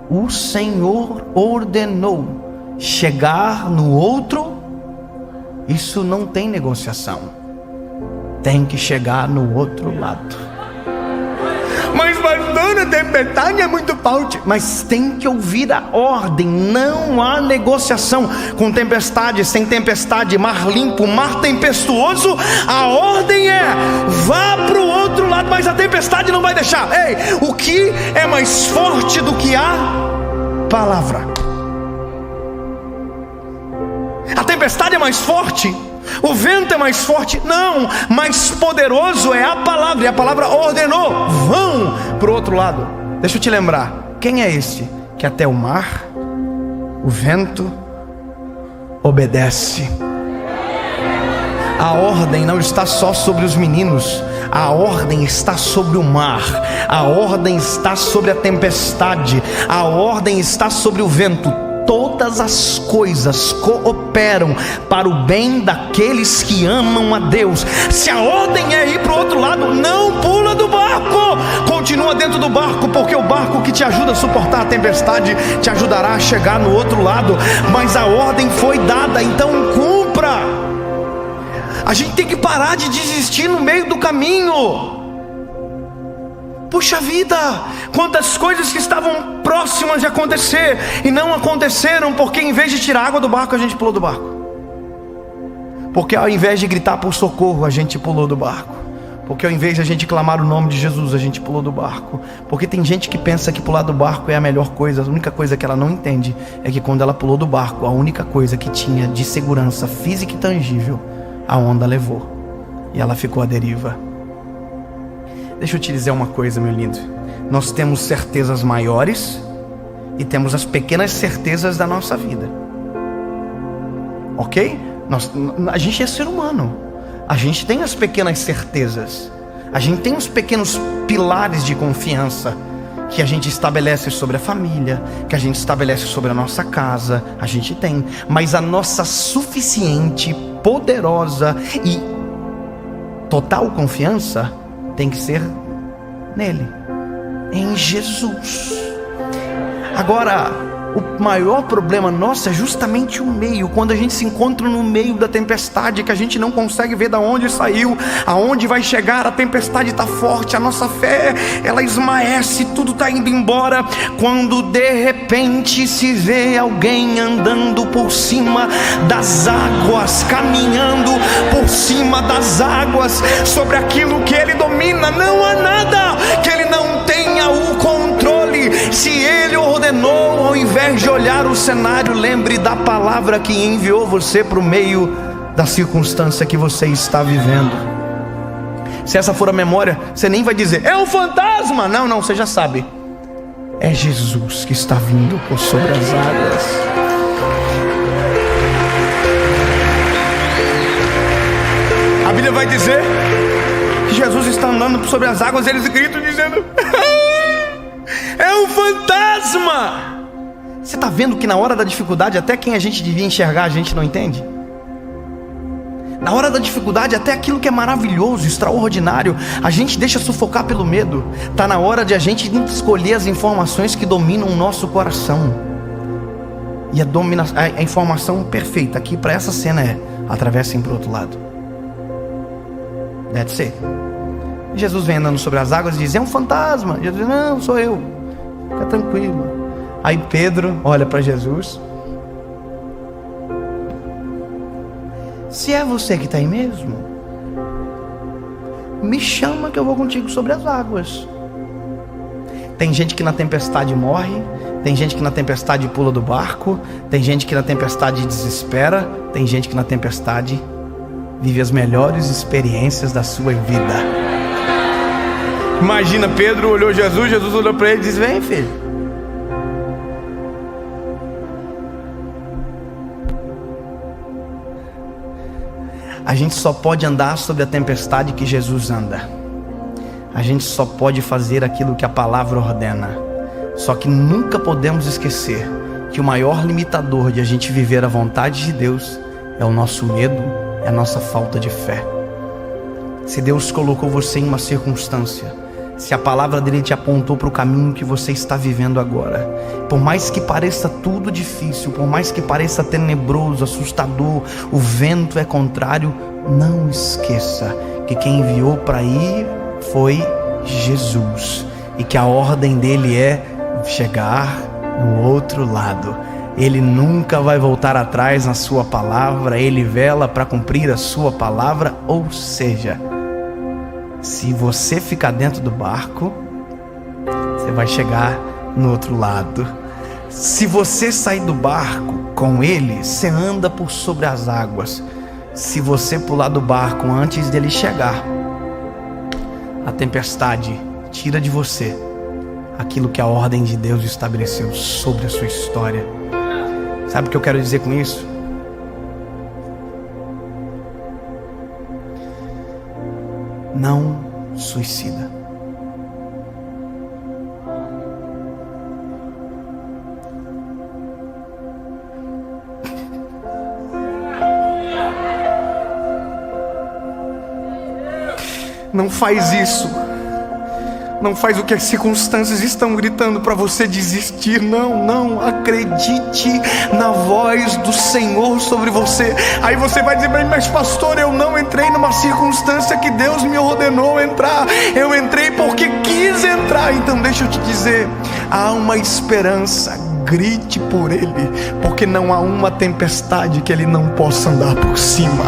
o Senhor ordenou chegar no outro. Isso não tem negociação, tem que chegar no outro lado. Mas pastor, a tempestade é muito forte. Mas tem que ouvir a ordem. Não há negociação com tempestade, sem tempestade, mar limpo, mar tempestuoso. A ordem é: vá para o outro lado. Mas a tempestade não vai deixar. Ei, o que é mais forte do que a palavra? A tempestade é mais forte? O vento é mais forte? Não, mais poderoso é a palavra. E a palavra ordenou: vão para o outro lado. Deixa eu te lembrar, quem é este que até o mar, o vento, obedece? A ordem não está só sobre os meninos, a ordem está sobre o mar, a ordem está sobre a tempestade, a ordem está sobre o vento. Todas as coisas cooperam para o bem daqueles que amam a Deus. Se a ordem é ir para o outro lado, não pula do barco, continua dentro do barco, porque o barco que te ajuda a suportar a tempestade te ajudará a chegar no outro lado. Mas a ordem foi dada, então cumpra. A gente tem que parar de desistir no meio do caminho. Puxa vida, quantas coisas que estavam próximas de acontecer e não aconteceram, porque em vez de tirar água do barco, a gente pulou do barco. Porque ao invés de gritar por socorro, a gente pulou do barco. Porque ao invés de a gente clamar o nome de Jesus, a gente pulou do barco. Porque tem gente que pensa que pular do barco é a melhor coisa. A única coisa que ela não entende é que quando ela pulou do barco, a única coisa que tinha de segurança física e tangível, a onda levou, e ela ficou à deriva. Deixa eu te dizer uma coisa, meu lindo. Nós temos certezas maiores e temos as pequenas certezas da nossa vida, ok? A gente é ser humano. A gente tem as pequenas certezas. A gente tem os pequenos pilares de confiança que a gente estabelece sobre a família, que a gente estabelece sobre a nossa casa. A gente tem. Mas a nossa suficiente, poderosa e total confiança tem que ser nele, em Jesus. Agora, o maior problema nosso é justamente o meio. Quando a gente se encontra no meio da tempestade, que a gente não consegue ver de onde saiu, aonde vai chegar, a tempestade está forte, a nossa fé, ela esmaece, tudo está indo embora. Quando de repente se vê alguém andando por cima das águas, caminhando por cima das águas, sobre aquilo que ele domina, não há nada que ele não tenha o controle. Se ele ordenou, ao invés de olhar o cenário, lembre da palavra que enviou você para o meio da circunstância que você está vivendo. Se essa for a memória, você nem vai dizer: é um fantasma. Não, você já sabe. É Jesus que está vindo por sobre as águas. A Bíblia vai dizer que Jesus está andando sobre as águas, e eles gritam dizendo: é um fantasma. Você está vendo que na hora da dificuldade, até quem a gente devia enxergar, a gente não entende? Na hora da dificuldade, até aquilo que é maravilhoso, extraordinário, a gente deixa sufocar pelo medo. Está na hora de a gente escolher as informações que dominam o nosso coração. E a informação perfeita aqui para essa cena é: atravessem para o outro lado. That's it. Jesus vem andando sobre as águas e diz: é um fantasma. Jesus diz: não, sou eu, fica tranquilo. Aí Pedro olha para Jesus: se é você que está aí mesmo, me chama que eu vou contigo sobre as águas. Tem gente que na tempestade morre, tem gente que na tempestade pula do barco, tem gente que na tempestade desespera, tem gente que na tempestade vive as melhores experiências da sua vida. Imagina, Pedro olhou Jesus, Jesus olhou para ele e disse: vem, filho. A gente só pode andar sobre a tempestade que Jesus anda. A gente só pode fazer aquilo que a palavra ordena. Só que nunca podemos esquecer que o maior limitador de a gente viver a vontade de Deus é o nosso medo, é a nossa falta de fé. Se Deus colocou você em uma circunstância, se a palavra dele te apontou para o caminho que você está vivendo agora, por mais que pareça tudo difícil, por mais que pareça tenebroso, assustador, o vento é contrário, não esqueça que quem enviou para ir foi Jesus. e que a ordem dele é chegar no outro lado. Ele nunca vai voltar atrás na sua palavra, ele vela para cumprir a sua palavra. Ou seja, se você ficar dentro do barco, você vai chegar no outro lado. Se você sair do barco com ele, você anda por sobre as águas. Se você pular do barco antes dele chegar, a tempestade tira de você aquilo que a ordem de Deus estabeleceu sobre a sua história. Sabe o que eu quero dizer com isso? Não suicida. Não faz isso. Não faz o que as circunstâncias estão gritando para você desistir. Não, acredite na voz do Senhor sobre você. Aí você vai dizer, mas pastor, eu não entrei numa circunstância que Deus me ordenou entrar. Eu entrei porque quis entrar. Então deixa eu te dizer, há uma esperança. Grite por Ele, porque não há uma tempestade que Ele não possa andar por cima.